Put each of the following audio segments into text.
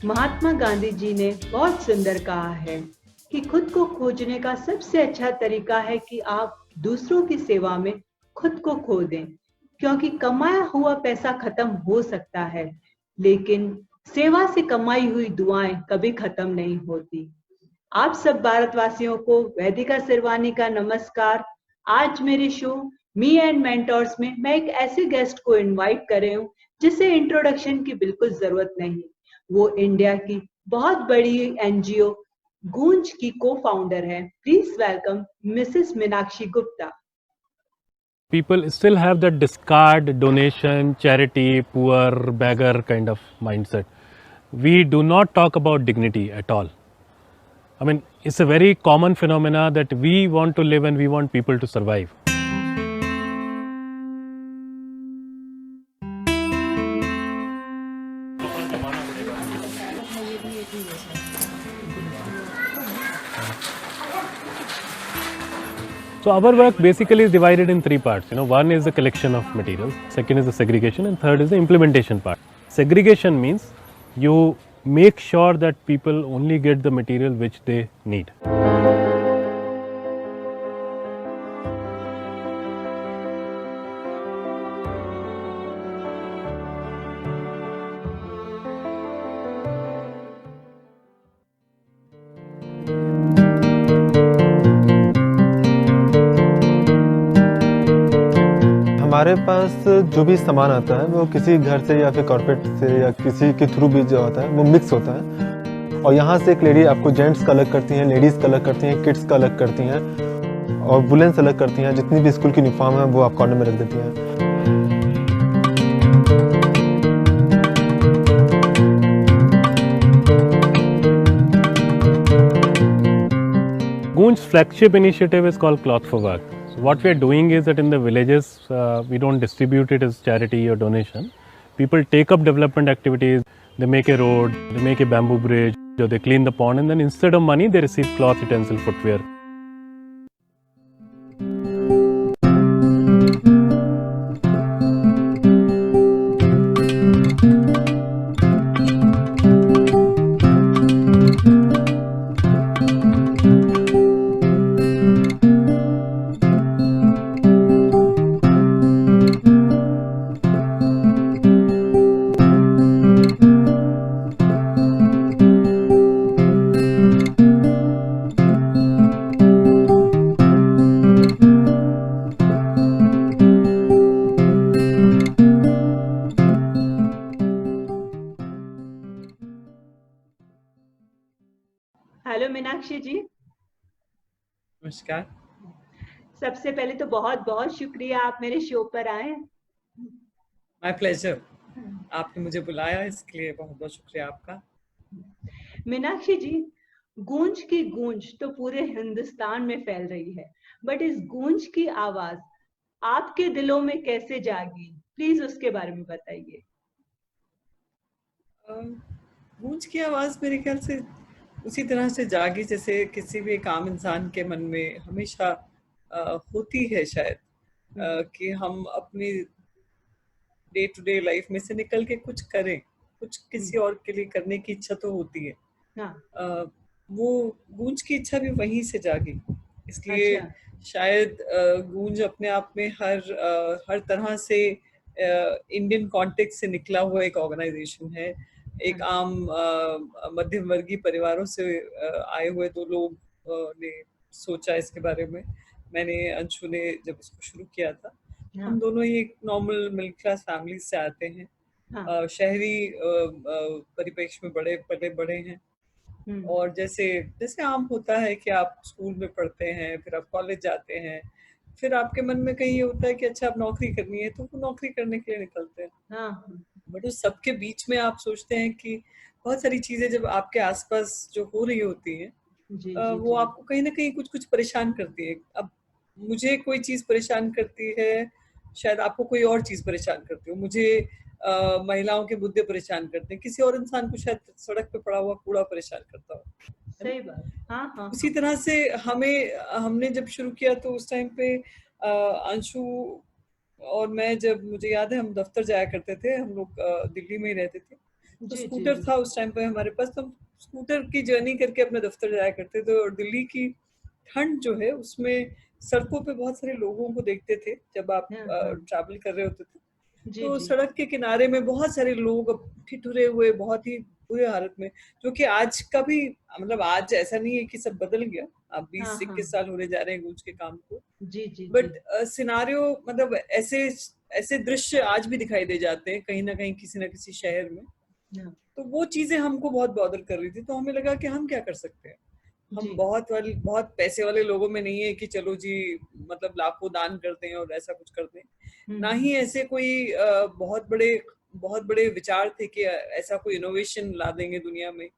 महात्मा गांधी जी ने बहुत सुंदर कहा है कि खुद को खोजने का सबसे अच्छा तरीका है कि आप दूसरों की सेवा में खुद को खो दें, क्योंकि कमाया हुआ पैसा खत्म हो सकता है, लेकिन सेवा से कमाई हुई दुआएं कभी खत्म नहीं होती। आप सब भारतवासियों को वैदिका सिरवानी का नमस्कार। आज मेरे शो मी एंड मेंटोर्स में मैं एक ऐसे गेस्ट को इनवाइट कर रही हूँ जिसे इंट्रोडक्शन की बिल्कुल जरूरत नहीं। वो इंडिया की बहुत बड़ी एनजीओ गूंज की को फाउंडर है। Please welcome Mrs Meenakshi Gupta. People still have that discard, donation, charity, poor, beggar kind of mindset. We do not talk about dignity at all. I mean, it's a very common phenomena that we want to live and we want people to survive. So our work basically is divided in three parts. One is the collection of materials, second is the segregation, and third is the implementation part. Segregation means you make sure that people only get the material which they need. हमारे पास जो भी सामान आता है वो किसी घर से या फिर कॉर्पोरेट से या किसी के थ्रू भी जो आता है वो मिक्स होता है, और यहाँ से एक लेडी आपको जेंट्स का अलग करती हैं, लेडीज़ का अलग करती हैं, किड्स का अलग करती हैं और वुलेंस अलग करती हैं। जितनी भी स्कूल की यूनिफॉर्म है वो आप कॉर्नर में रख देती हैं। Goonj's flagship initiative is called Cloth for Work. So what we are doing is that in the villages, we don't distribute it as charity or donation. People take up development activities. They make a road, they make a bamboo bridge, or they clean the pond, and then instead of money, they receive cloth, utensil, footwear. Hello Meenakshi ji. नमस्कार। सबसे पहले तो बहुत बहुत शुक्रिया आप मेरे show पर आए। My pleasure. आपने मुझे बुलाया, इसके लिए बहुत बहुत शुक्रिया आपका। मीनाक्षी जी, गूंज की गूंज तो पूरे हिंदुस्तान में फैल रही है, बट इस गूंज की आवाज आपके दिलों में कैसे जागी? प्लीज उसके बारे में बताइए। गूंज की आवाज मेरे ख्याल से उसी तरह से जागी जैसे किसी भी एक आम इंसान के मन में हमेशा होती है शायद, कि हम अपनी डे टू डे लाइफ में से निकल के कुछ करें, कुछ किसी और के लिए करने की इच्छा तो होती है। हाँ। वो गूंज की इच्छा भी वहीं से जागी, इसलिए अच्छा। शायद गूंज अपने आप में हर तरह से इंडियन कॉन्टेक्स्ट से निकला हुआ एक ऑर्गेनाइजेशन है। एक आम मध्यम वर्गीय परिवारों से आए हुए दो लोग ने सोचा इसके बारे में। मैंने, अंशु ने जब इसको शुरू किया था, हम दोनों ही एक नॉर्मल मिडिल क्लास फैमिली से आते हैं। शहरी परिप्रेक्ष्य में बड़े हैं, और जैसे जैसे आम होता है कि आप स्कूल में पढ़ते हैं, फिर आप कॉलेज जाते हैं, फिर आपके मन में कहीं ये होता है कि अच्छा अब नौकरी करनी है, तो वो नौकरी करने के लिए निकलते हैं। बट उस सबके बीच में आप सोचते हैं कि बहुत सारी चीजें जब आपके आसपास जो हो रही होती हैं, वो आपको कहीं ना कहीं कुछ परेशान करती है। अब मुझे कोई चीज परेशान करती है, शायद आपको कोई और चीज परेशान करती हो। मुझे महिलाओं के मुद्दे परेशान करते हैं, किसी और इंसान को शायद सड़क पे पड़ा हुआ कूड़ा परेशान करता हो। सही बात। हाँ। उसी तरह से हमने जब शुरू किया तो उस टाइम पे अंशु और मैं, जब मुझे याद है हम दफ्तर जाया करते थे, हम लोग दिल्ली में ही रहते थे, तो जी, जी, स्कूटर जी। था उस टाइम पे हमारे पास, तो हम स्कूटर की जर्नी करके अपने दफ्तर जाया करते थे। और दिल्ली की ठंड जो है उसमें सड़कों पे बहुत सारे लोगों को देखते थे जब आप हाँ, हाँ। ट्रैवल कर रहे होते थे। जी, तो जी। सड़क के किनारे में बहुत सारे लोग अब ठिठुरे हुए, बहुत ही बुरे हालत में, जो कि आज का भी, मतलब आज ऐसा नहीं है कि सब बदल गया, अब हाँ, 20-21 हाँ। साल होने जा रहे हैं गूंज के काम को, जी, जी, जी। बट सिनारियो मतलब ऐसे ऐसे दृश्य आज भी दिखाई दे जाते हैं कहीं ना कहीं किसी ना किसी शहर में। हाँ, तो वो चीजें हमको बहुत बॉदर कर रही थी, तो हमें लगा कि हम क्या कर सकते हैं। हम जी। बहुत पैसे वाले लोगों में नहीं है कि चलो जी मतलब लाखों दान करते हैं और ऐसा कुछ करते हैं। हुँ, ना हुँ। ही ऐसे कोई बहुत बड़े विचार थे कि ऐसा कोई इनोवेशन ला देंगे दुनिया में।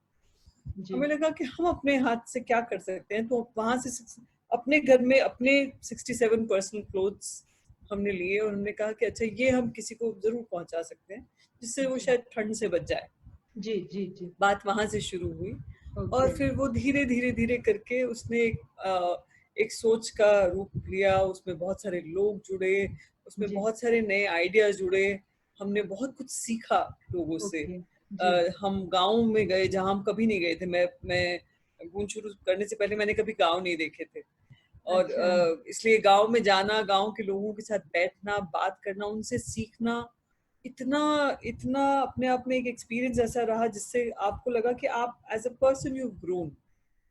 जी। हमें लगा कि हम अपने हाथ से क्या कर सकते हैं, तो वहां से अपने घर में अपने 67 पर्सनल क्लोथ्स हमने लिए और हमने कहा कि अच्छा ये हम किसी को जरूर पहुंचा सकते हैं जिससे वो जी। शायद ठंड से बच जाए। जी, जी, जी। बात वहां से शुरू हुई ओके। और फिर वो धीरे धीरे धीरे करके उसने एक सोच का रूप लिया। उसमें बहुत सारे लोग जुड़े, उसमें जी। बहुत सारे नए आइडियाज जुड़े, हमने बहुत कुछ सीखा लोगों से। ओके। जी। हम गाँव में गए जहाँ हम कभी नहीं गए थे। मैं गूंज शुरू करने से पहले मैंने कभी गाँव नहीं देखे थे, और अच्छा। इसलिए गाँव में जाना, गाँव के लोगों के साथ बैठना, बात करना, उनसे सीखना, इतना इतना अपने आप में एक एक्सपीरियंस ऐसा रहा जिससे आपको लगा कि आप as a person you grown,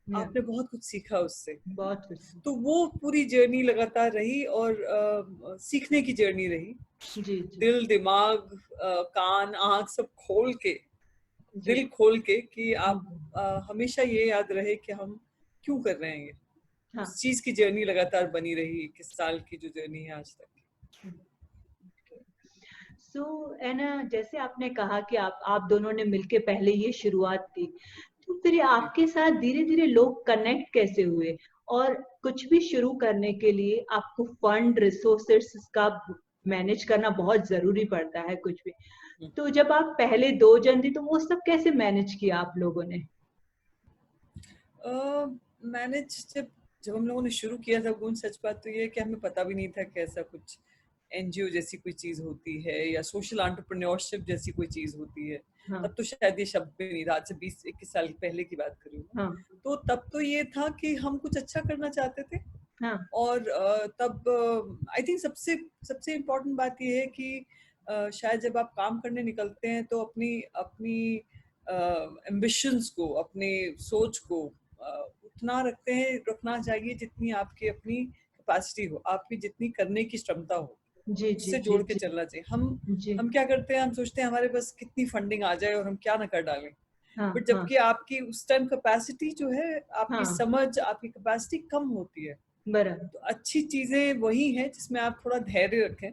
या आपने बहुत कुछ सीखा उससे। बहुत कुछ। तो वो पूरी जर्नी लगातार रही और सीखने की जर्नी रही। जी, जी। दिल दिमाग कान आँख सब खोल के, जी। दिल खोल के कि हुँ, आप हुँ। हमेशा ये याद रहे कि हम क्यों कर रहे हैं ये। हाँ। उस चीज की जर्नी लगातार बनी रही 21 साल की जो जर्नी है आज तक। हुँ। सो है ना, जैसे आपने कहा कि आप दोनों ने मिलके पहले ये शुरुआत की, तो फिर ये जी। आपके साथ धीरे-धीरे लोग कनेक्ट कैसे हुए? और कुछ भी शुरू करने के लिए आपको फंड रिसोर्सेस का मैनेज करना बहुत ज़रूरी पड़ता है कुछ भी। हम्म। तो जब आप पहले 2 जन थे तो वो सब कैसे मैनेज किया आप लोगों ने? मैनेज जब जब हम लोगों ने शुरू किया था गूंज, सच बात तो ये है कि हमें पता भी नहीं था कि ऐसा कुछ एनजीओ जैसी कोई चीज होती है या सोशल एंटरप्रेन्योरशिप जैसी कोई चीज होती है। हाँ, तब तो शायद ये शब्द भी नहीं था, आज से 20-21 साल पहले की बात करूँ मैं। हाँ, तो तब तो ये था कि हम कुछ अच्छा करना चाहते थे। हाँ। और तब आई थिंक सबसे सबसे इम्पोर्टेंट बात ये है कि शायद जब आप काम करने निकलते हैं तो अपनी अपनी एम्बिशंस को, अपनी सोच को उतना रखना चाहिए जितनी आपकी अपनी कैपेसिटी हो, आपकी जितनी करने की क्षमता हो, जी, जी, उससे जी, जोड़ के जी, चलना चाहिए। जी। हम क्या करते हैं, हम सोचते हैं हमारे पास कितनी फंडिंग आ जाए और हम क्या ना कर डालें। हाँ, बट हाँ, जबकि आपकी उस टाइम कैपेसिटी जो है, आपकी हाँ, समझ, आपकी कैपेसिटी कम होती है। बराबर। तो अच्छी चीजें वही हैं जिसमें आप थोड़ा धैर्य रखें।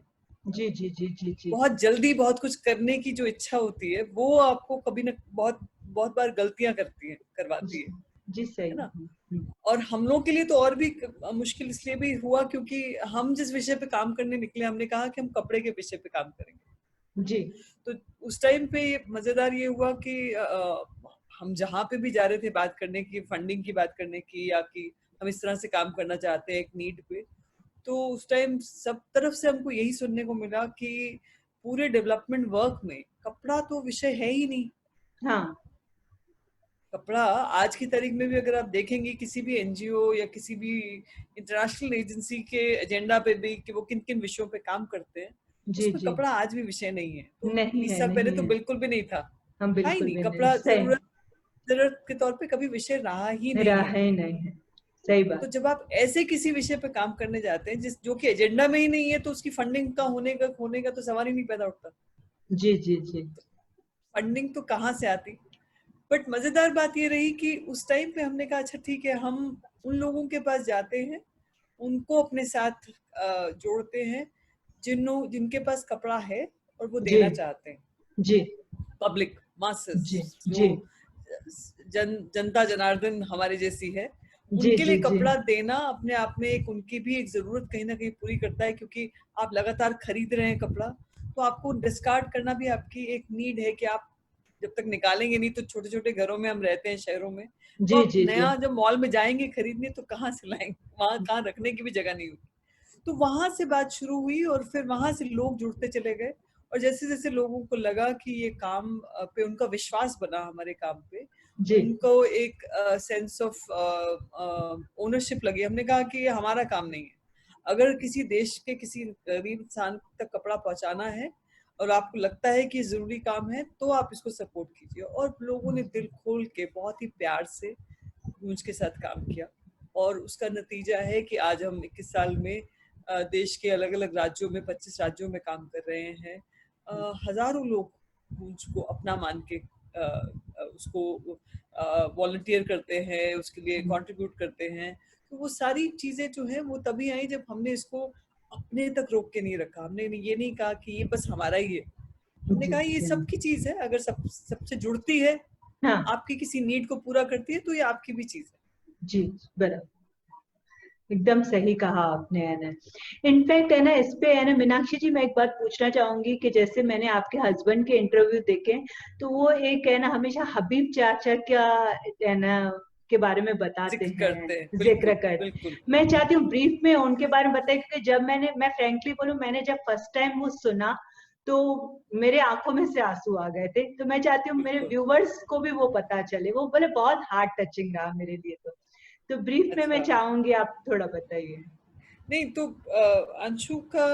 जी, जी, जी, जी, जी। बहुत जल्दी बहुत कुछ करने की जो इच्छा होती है वो आपको कभी न बहुत बहुत बार गलतियां करवाती जी, जी, है सही। ना। हुँ। और हम लोग के लिए तो और भी मुश्किल इसलिए भी हुआ क्योंकि हम जिस विषय पे काम करने निकले, हमने कहा कि हम कपड़े के विषय पे काम करेंगे। जी। तो उस टाइम पे मजेदार ये हुआ कि हम जहाँ पे भी जा रहे थे बात करने की, फंडिंग की बात करने की, या कि हम इस तरह से काम करना चाहते हैं एक नीड पे, तो उस टाइम सब तरफ से हमको यही सुनने को मिला कि पूरे डेवलपमेंट वर्क में कपड़ा तो विषय है ही नहीं। हाँ, कपड़ा आज की तारीख में भी अगर आप देखेंगे किसी भी एनजीओ या किसी भी इंटरनेशनल एजेंसी के एजेंडा पे भी कि वो किन किन विषयों पे काम करते हैं, जी, उसमें जी। कपड़ा आज भी विषय नहीं है। तो नहीं 20 है, साल पहले नहीं तो है। बिल्कुल भी नहीं था। हम था ही बिल्कुल नहीं, भी नहीं, कपड़ा सही जरूरत जरूरत के तौर पे कभी विषय रहा ही नहीं रहा है। ही नहीं है। सही तो बात। जब आप ऐसे किसी विषय पे काम करने जाते हैं जिस जो कि एजेंडा में ही नहीं है, तो उसकी फंडिंग का होने का तो सवाल ही नहीं पैदा उठता। जी, जी, जी। फंडिंग तो कहाँ से आती। बट मजेदार बात ये रही कि उस टाइम पे हमने कहा अच्छा ठीक है, हम उन लोगों के पास जाते हैं, उनको अपने साथ जोड़ते हैं जिनके पास कपड़ा है और वो जी, देना चाहते हैं। जी, पब्लिक मासेस, जी, जो जी। जनता जनार्दन हमारे जैसी है, जी, उनके लिए जी, जी। कपड़ा देना अपने आप में एक उनकी भी एक जरूरत कहीं ना कहीं पूरी करता है, क्योंकि आप लगातार खरीद रहे हैं कपड़ा, तो आपको डिस्कार्ड करना भी आपकी एक नीड है कि आप जब तक निकालेंगे नहीं, तो छोटे छोटे घरों में हम रहते हैं शहरों में, तो जी, आप जी, जी। नया जब मॉल में जाएंगे खरीदने तो कहाँ से लाएंगे, वहां कहाँ रखने की भी जगह नहीं होगी। तो वहां से बात शुरू हुई और फिर वहां से लोग जुड़ते चले गए। और जैसे जैसे लोगों को लगा कि ये काम पे उनका विश्वास बना हमारे काम पे, जी उनको एक सेंस ऑफ ओनरशिप लगी। हमने कहा कि ये हमारा काम नहीं है, अगर किसी देश के किसी गरीब इंसान तक कपड़ा पहुंचाना है और आपको लगता है कि जरूरी काम है तो आप इसको सपोर्ट कीजिए। और लोगों ने दिल खोल के बहुत ही प्यार से गूंज के साथ काम किया, और उसका नतीजा है कि आज हम 21 साल में देश के अलग अलग राज्यों में 25 राज्यों में काम कर रहे हैं। हजारों लोग गूंज को अपना मान के उसको वॉलंटियर करते हैं, उसके लिए कंट्रीब्यूट करते हैं। तो वो सारी चीजें जो है वो तभी आई जब हमने इसको अपने तक रोक के नहीं रखा। हमने ये नहीं कहा कि ये बस हमारा ही है, हमने जी कहा ये जी सबकी चीज है, अगर सबसे जुड़ती है, हाँ आपकी किसी नीड को पूरा करती है, तो ये आपकी भी चीज है। जी बराबर, एकदम सही कहा आपने, है ना। इनफैक्ट है ना, इस पे है ना मीनाक्षी जी, मैं एक बात पूछना चाहूंगी कि जैसे मैंने आपके हस्बैंड के इंटरव्यू देखे, तो वो एक है ना हमेशा हबीब चाचा का है ना के बारे में बताते जिक्र हैं, करते हैं, जिक्र बिल्कुल कर। बिल्कुल। मैं चाहती हूँ ब्रीफ में उनके बारे में बताएं, क्योंकि जब मैं फ्रेंकली बोलूं, मैंने जब फर्स्ट टाइम वो सुना तो मेरे आंखों में से आंसू आ गए थे। तो मैं चाहती हूँ मेरे बिल्कुल। व्यूवर्स को भी वो पता चले, वो बोले बहुत हार्ट टचिंग रहा मेरे लिए। तो ब्रीफ में मैं अच्छा, चाहूंगी आप थोड़ा बताइए। नहीं तो अंशु का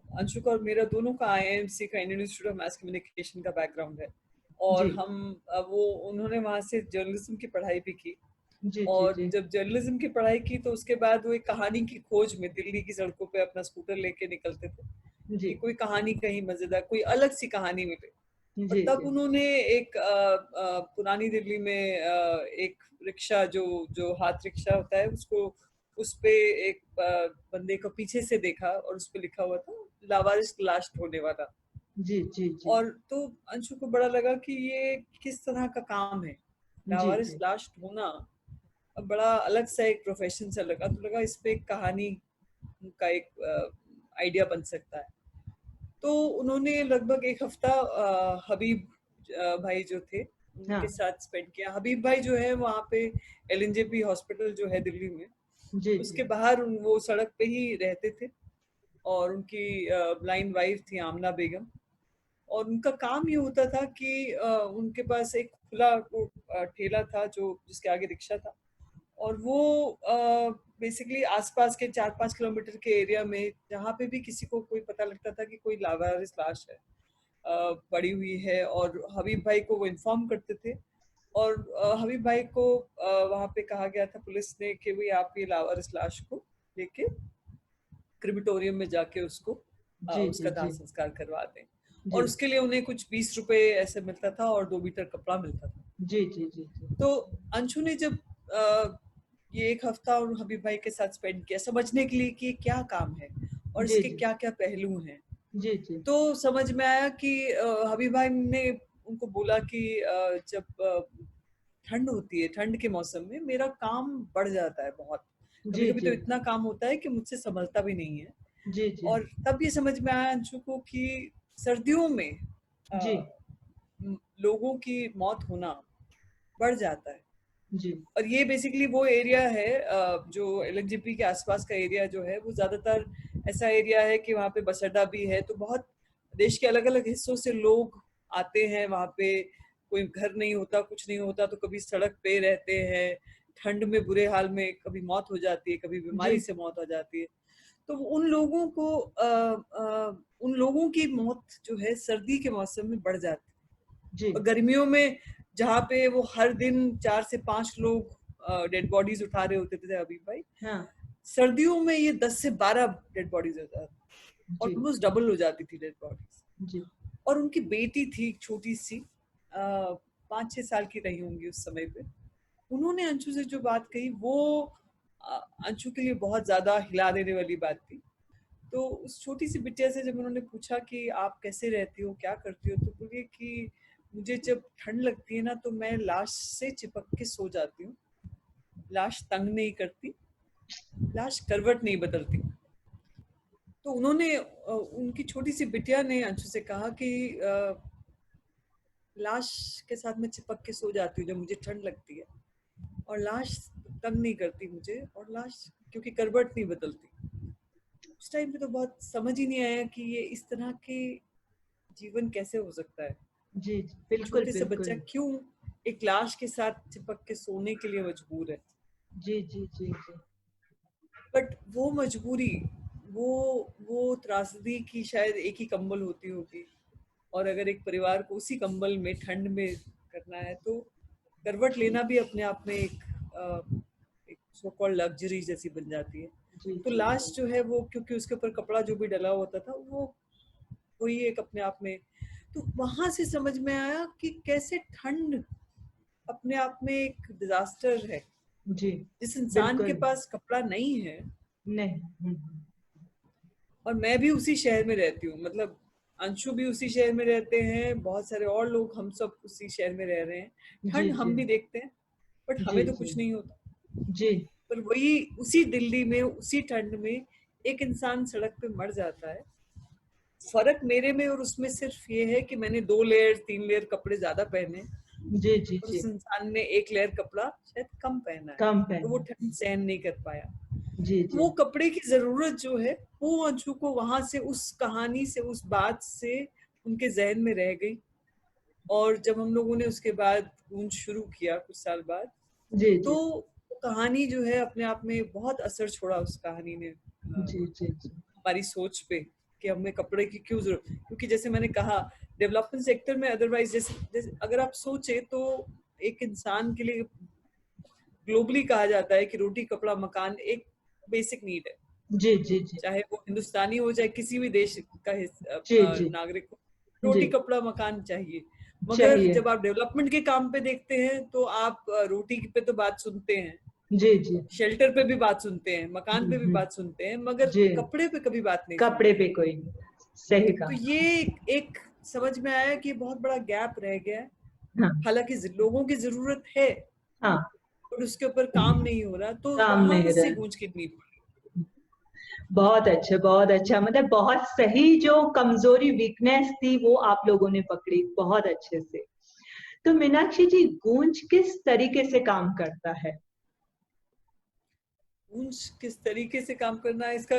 अंशु का और मेरा दोनों का आईएमसी का, Indian institute of mass communication का बैकग्राउंड है। जी और हम वो उन्होंने वहां से जर्नलिज्म की पढ़ाई भी की। जी जी और जी जब जर्नलिज्म की पढ़ाई की तो उसके बाद वो एक कहानी की खोज में दिल्ली की सड़कों पे अपना स्कूटर लेके निकलते थे जी कि कोई कहानी कहीं मजेदार, कोई अलग सी कहानी मिले। और जी तब जी उन्होंने एक पुरानी दिल्ली में एक रिक्शा, जो जो हाथ रिक्शा होता है, उसको उस पे एक बंदे को पीछे से देखा और उस पे लिखा हुआ था लावारिस लाश ढूंढने वाला। जी जी जी और तो अंशु को बड़ा लगा कि ये किस तरह का काम है, जी लावारिस जी लाश ढूंढना। अब बड़ा अलग सा एक प्रोफेशन सा लगा, तो लगा इस पे एक कहानी का एक आइडिया बन सकता है। तो उन्होंने लगभग एक हफ्ता हबीब भाई जो थे उनके हाँ साथ स्पेंड किया। हबीब भाई जो है वहाँ पे एलएनजेपी हॉस्पिटल जो है दिल्ली में, जी जी उसके बाहर वो सड़क पे ही रहते थे। और उनकी ब्लाइंड वाइफ थी आमना बेगम। और उनका काम ये होता था कि उनके पास एक खुला ठेला था जो जिसके आगे रिक्शा था। और वो बेसिकली आसपास के 4-5 किलोमीटर के एरिया में जहाँ पे भी किसी को कोई पता लगता था कि कोई लावारिस लाश है पड़ी हुई है, और हबीब भाई को वो इन्फॉर्म करते थे। और हबीब भाई को वहाँ पे कहा गया था पुलिस ने कि भाई आप ये लावारिस लाश को लेके क्रिमिटोरियम में जाके उसको जी उसका जी दाह जी संस्कार करवा दें। जी और उसके लिए उन्हें कुछ 20 रुपए ऐसे मिलता था और 2 मीटर कपड़ा मिलता था। जी जी जी जी तो अंशु ने जब ये एक हफ्ता उन हबीब भाई के साथ स्पेंड किया समझने के लिए कि ये क्या काम है और जी इसके क्या क्या पहलू हैं, जी जी तो समझ में आया कि हबीब भाई ने उनको बोला कि जब ठंड होती है, ठंड के मौसम में मेरा काम बढ़ जाता है बहुत। कभी जी कभी तो जी इतना काम होता है कि मुझसे संभलता भी नहीं है। जी जी और तब ये समझ में आया अंशु को कि सर्दियों में जी लोगों की मौत होना बढ़ जाता है। जी और ये बेसिकली वो एरिया है जो एलएनजेपी के आसपास का एरिया जो है वो ज्यादातर ऐसा एरिया है कि वहाँ पे बस अड्डा भी है, तो बहुत देश के अलग अलग हिस्सों से लोग आते हैं वहाँ पे। कोई घर नहीं होता, कुछ नहीं होता, तो कभी सड़क पे रहते हैं, ठंड में बुरे हाल में, कभी मौत हो जाती है, कभी जी बीमारी से मौत हो जाती है। तो उन लोगों को उन लोगों की मौत जो है सर्दी के मौसम में बढ़ जाती जी है। और गर्मियों में जहाँ पे वो हर दिन 4 से 5 लोग डेड बॉडीज उठा रहे होते थे अभी भाई, हाँ सर्दियों में ये 10 से 12 डेड बॉडीज हो जाती, जी ऑलमोस्ट डबल हो जाती थी डेड बॉडीज। जी और उनकी बेटी थी छोटी सी, 5-6 साल की रही होंगी उस समय पे। उन्होंने अंशु से जो बात कही वो अंशु के लिए बहुत ज्यादा हिला देने वाली बात थी। तो उस छोटी सी बिटिया से जब उन्होंने पूछा कि आप कैसे रहती हो, क्या करती हो, तो बोली कि मुझे जब ठंड लगती है ना तो मैं लाश से चिपक के सो जाती हूँ, लाश तंग नहीं करती, लाश करवट नहीं बदलती। तो उन्होंने उनकी छोटी सी बिटिया ने अंशु से कहा कि लाश के साथ मैं चिपक के सो जाती हूँ जब मुझे ठंड लगती है, और लाश तंग नहीं करती मुझे, और लाश क्योंकि करवट नहीं बदलती। उस टाइम पे तो बहुत समझ ही नहीं आया कि ये इस तरह के जीवन कैसे हो सकता है। जी बिल्कुल छोटे से बच्चा बिल्कुल। क्यों एक लाश के साथ चिपक के सोने के लिए मजबूर है। जी जी जी जी। बट वो मजबूरी, वो वो त्रासदी की शायद एक ही कंबल होती होगी, और अगर एक परिवार को उसी कंबल में ठंड में करना है तो करवट लेना भी अपने आप में एक सो कॉल्ड लग्जरी जैसी बन जाती है। जी तो जी लाश जी जो है वो, क्योंकि उसके ऊपर कपड़ा जो भी डला होता था वो वही एक अपने आप में। तो वहां से समझ में आया कि कैसे ठंड अपने आप में एक डिजास्टर है। जी जिस इंसान के बिल्कुल। पास कपड़ा नहीं है, नहीं। और मैं भी उसी शहर में रहती हूँ, मतलब अंशु भी उसी शहर में रहते हैं, बहुत सारे और लोग, हम सब उसी शहर में रह रहे हैं। जी ठंड जी हम भी देखते हैं, बट जी हमें तो जी कुछ नहीं होता। जी पर वही उसी दिल्ली में उसी ठंड में एक इंसान सड़क पे मर जाता है। फर्क मेरे में और उसमें सिर्फ ये है कि मैंने 2 लेयर 3 लेयर कपड़े ज्यादा पहने, जी जी और जी। उस इंसान ने 1 लेयर कपड़ा शायद कम पहना है, कम तो वो पहने। ठंड सहन नहीं कर पाया। जी जी वो कपड़े की जरूरत जो है वो अंशु को वहां से, उस कहानी से, उस बात से उनके जहन में रह गई। और जब हम लोगों ने उसके बाद गूंज शुरू किया कुछ साल बाद, जी तो जी कहानी जो है अपने आप में बहुत असर छोड़ा उस कहानी ने जी जी जी हमारी सोच पे, कि हमें कपड़े की क्यों जरूरत। क्योंकि जैसे मैंने कहा, डेवलपमेंट सेक्टर में अदरवाइज जैसे अगर आप सोचे तो एक इंसान के लिए ग्लोबली कहा जाता है कि रोटी कपड़ा मकान एक बेसिक नीड है। जी जी जी चाहे वो हिंदुस्तानी हो, चाहे किसी भी देश का जी जी नागरिक हो, जी रोटी कपड़ा मकान चाहिए। मगर चाहिए। जब आप डेवलपमेंट के काम पे देखते हैं तो आप रोटी पे तो बात सुनते हैं, जी जी। शेल्टर पे भी बात सुनते हैं, मकान पे भी हम्म। बात सुनते हैं, मगर जी। कपड़े पे कभी बात नहीं कपड़े सुनते। पे कोई नहीं। सही तो कहा। ये एक समझ में आया कि बहुत बड़ा गैप रह गया है। हाँ हालांकि लोगों की जरूरत है, हाँ। और उसके ऊपर काम नहीं हो रहा, तो काम वहां नहीं से रहे। गूंज की नींव पड़ी। बहुत अच्छा बहुत अच्छा, मतलब बहुत सही। जो कमजोरी वीकनेस थी वो आप लोगों ने पकड़ी बहुत अच्छे से। तो मीनाक्षी जी, गूंज किस तरीके से काम करता है? गूंज किस तरीके से काम करना है, इसका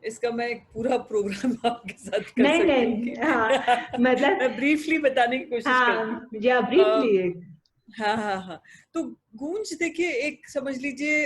इसका मैं एक पूरा प्रोग्राम आपके साथ कर नहीं सकती हूँ नहीं, कि हाँ मतलब, मैं ब्रीफली बताने की कोशिश करती हूँ। हाँ या ब्रीफली। हाँ हाँ हाँ। तो गूंज देखिए, एक समझ लीजिए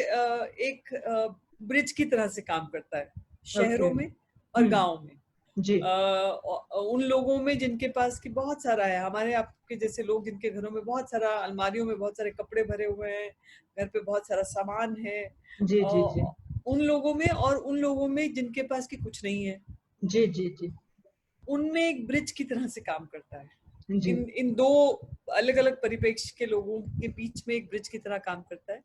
एक ब्रिज की तरह से काम करता है ओके। शहरों में और गांव में। जी उन लोगों में जिनके पास की बहुत सारा है, हमारे आपके जैसे लोग जिनके घरों में बहुत सारा, अलमारियों में बहुत सारे कपड़े भरे हुए हैं, घर पे बहुत सारा सामान है, जी जी जी उन लोगों में, और उन लोगों में जिनके पास की कुछ नहीं है, जी जी जी उनमें एक ब्रिज की तरह से काम करता है। जी इन दो अलग अलग परिप्रेक्ष्य के लोगों के बीच में एक ब्रिज की तरह काम करता है।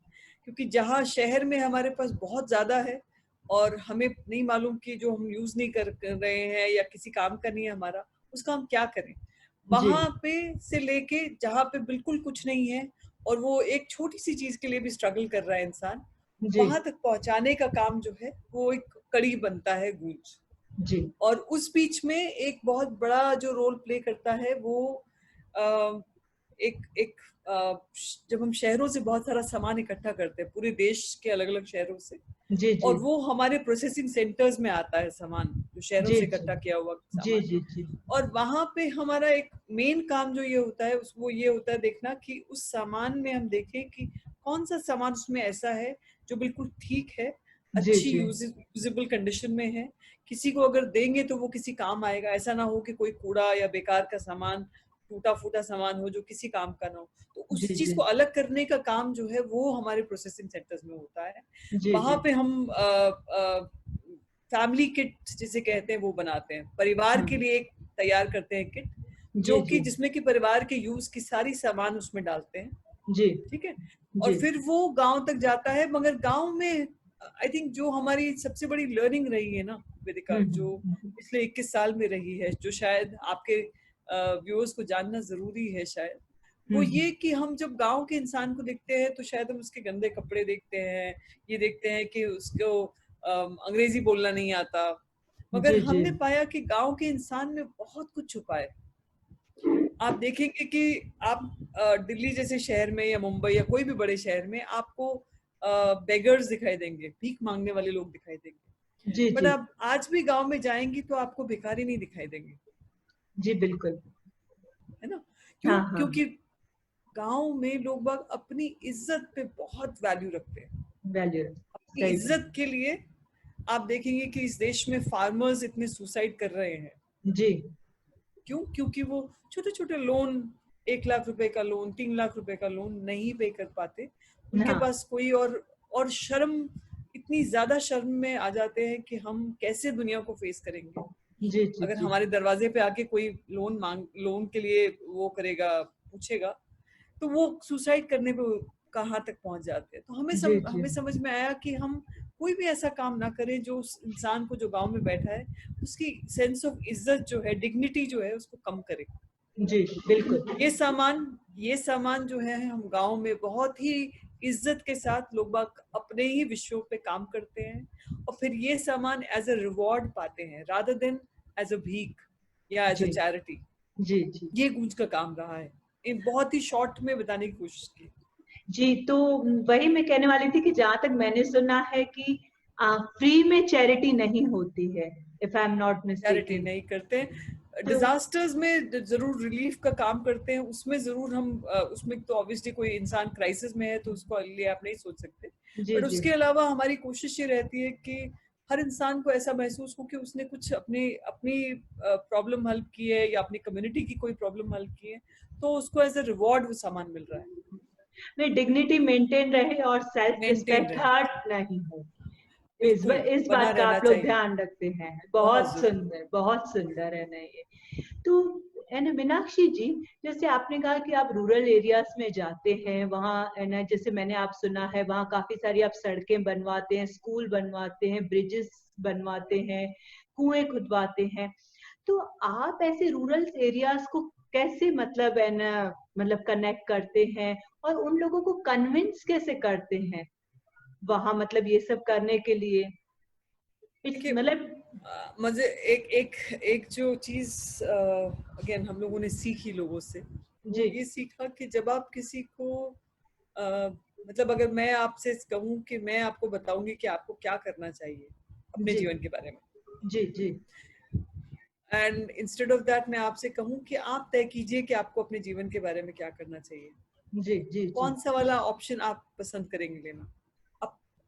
क्योंकि जहाँ शहर में हमारे पास बहुत ज्यादा है और हमें नहीं मालूम कि जो हम यूज नहीं कर रहे हैं या किसी काम का नहीं है हमारा, उसका हम क्या करें, जी वहां पे से लेके जहाँ पे बिल्कुल कुछ नहीं है और वो एक छोटी सी चीज के लिए भी स्ट्रगल कर रहा है इंसान, जी वहां तक पहुंचाने का काम जो है वो एक कड़ी बनता है गूंज। जी और उस बीच में एक बहुत बड़ा जो रोल प्ले करता है वो अ, एक एक जब हम शहरों से बहुत सारा सामान इकट्ठा करते हैं, पूरे देश के अलग अलग शहरों से, जी जी और वो हमारे प्रोसेसिंग सेंटर्स में आता है सामान, जो शहरों जी से जी इकट्ठा किया हुआ जी सामान। जी जी और वहां पे हमारा एक मेन काम जो ये होता है वो ये होता है देखना कि उस सामान में हम देखें कि कौन सा सामान उसमें ऐसा है जो बिल्कुल ठीक है, जी अच्छी जी यूजेबल कंडीशन में है, किसी को अगर देंगे तो वो किसी काम आएगा, ऐसा ना हो कि कोई कूड़ा या बेकार का सामान, टूटा फूटा सामान हो जो किसी काम का ना हो। तो उस जी चीज जी को अलग करने का काम जो है वो हमारे प्रोसेसिंग सेंटर्स में होता है। जी वहां पे हम फैमिली किट जिसे कहते हैं वो बनाते हैं, परिवार के लिए एक तैयार करते हैं किट, जी जो कि जी जिसमें कि परिवार के यूज की सारी सामान उसमें डालते हैं। जी ठीक है। और जी फिर वो गांव तक जाता है, मगर गांव में आई थिंक जो हमारी सबसे बड़ी लर्निंग रही है ना वेदिका, जो पिछले 21 साल में रही है, जो शायद आपके व्यूअर्स को जानना जरूरी है शायद, वो ये कि हम जब गांव के इंसान को देखते हैं तो शायद हम उसके गंदे कपड़े देखते हैं, ये देखते हैं कि उसको अंग्रेजी बोलना नहीं आता, मगर जी जी हमने पाया कि गांव के इंसान में बहुत कुछ छुपा है। आप देखेंगे कि आप दिल्ली जैसे शहर में या मुंबई या कोई भी बड़े शहर में आपको बेगर्स दिखाई देंगे, भीख मांगने वाले लोग दिखाई देंगे, जी बट जी आप आज भी गांव में जाएंगी तो आपको भिखारी नहीं दिखाई देंगे, जी बिल्कुल। है ना? हाँ क्यों? हाँ। क्योंकि गांव में लोग बाग अपनी इज्जत पे बहुत वैल्यू रखते हैं। वैल्यू। अपनी सही बात। इज्जत के लिए आप देखेंगे कि इस देश में फार्मर्स इतने सुसाइड कर रहे हैं। जी। क्यों? क्योंकि वो छोटे छोटे लोन, 1 लाख रुपए का लोन, 3 लाख रुपए का लोन नहीं पे कर पाते। उनके हाँ। पास कोई और शर्म, इतनी ज्यादा शर्म में आ जाते हैं कि हम कैसे दुनिया को फेस करेंगे। जी जी अगर जी हमारे दरवाजे पे आके कोई लोन के लिए वो करेगा, पूछेगा, तो वो सुसाइड करने पे कहाँ तक पहुंच जाते हैं। तो जी जी हमें समझ में आया कि हम कोई भी ऐसा काम ना करें जो उस इंसान को जो गांव में बैठा है उसकी सेंस ऑफ इज्जत जो है, डिग्निटी जो है, उसको कम करे। जी बिल्कुल। ये सामान जो है हम गांव में बहुत ही इज्जत के साथ लोग बाग अपने ही विषयों पे काम करते हैं और फिर ये सामान एज अ रिवॉर्ड पाते हैं रादर देन एज अ भीख या एज अ जी चैरिटी। जी जी ये गूंज का काम रहा है। एक बहुत ही शॉर्ट में बताने की कोशिश की। जी। तो वही मैं कहने वाली थी कि जहां तक मैंने सुना है कि फ्री में चैरिटी नहीं होती है, if I am not charity mistaken. नहीं करते। तो डिजास्टर्स में जरूर रिलीफ का काम करते हैं, उसमें जरूर हम उसमें तो ऑब्वियसली कोई इंसान क्राइसिस में है तो उसको लिए आप नहीं सोच सकते। जी बट जी उसके अलावा हमारी कोशिश ये रहती है कि हर इंसान को ऐसा महसूस हो कि उसने कुछ अपनी अपनी प्रॉब्लम हल की है या अपनी कम्युनिटी की कोई प्रॉब्लम हल की है, तो उसको एज अ रिवॉर्ड वो सामान मिल रहा है। में डिग्निटी मेंटेन रहे और सेल्फ मेंटेन रिस्पेक्ट रहे, हर्ट नहीं हो। बिल्कुल इस बना बात का रहना आप लोग चाहिए। ध्यान रखते हैं। बहुत बहुत जरूरी। सुंदर, बहुत सुंदर है ना ये। तो है ना मीनाक्षी जी, जैसे आपने कहा कि आप रूरल एरियाज में जाते हैं, वहाँ है ना, जैसे मैंने आप सुना है वहाँ काफी सारी आप सड़कें बनवाते हैं, स्कूल बनवाते हैं, ब्रिजेस बनवाते हैं, कुएं खुदवाते हैं। तो आप ऐसे रूरल एरियाज को कैसे मतलब है ना, मतलब कनेक्ट करते हैं और उन लोगों को कन्विंस कैसे करते हैं वहां मतलब ये सब करने के लिए? इट्स देखिए, मतलब। मुझे एक एक एक जो चीज अगेन हम लोगों ने सीखी लोगों से, वो जी ये सीखा कि जब आप किसी को अ, मतलब अगर मैं आपसे कहूँ कि मैं आपको बताऊंगी कि आपको क्या करना चाहिए अपने जी जीवन के बारे में, जी जी एंड इंस्टेड ऑफ दैट मैं आपसे कहूँ कि आप तय कीजिए कि आपको अपने जीवन के बारे में क्या करना चाहिए, जी जी तो जी कौन सा वाला ऑप्शन आप पसंद करेंगे लेना?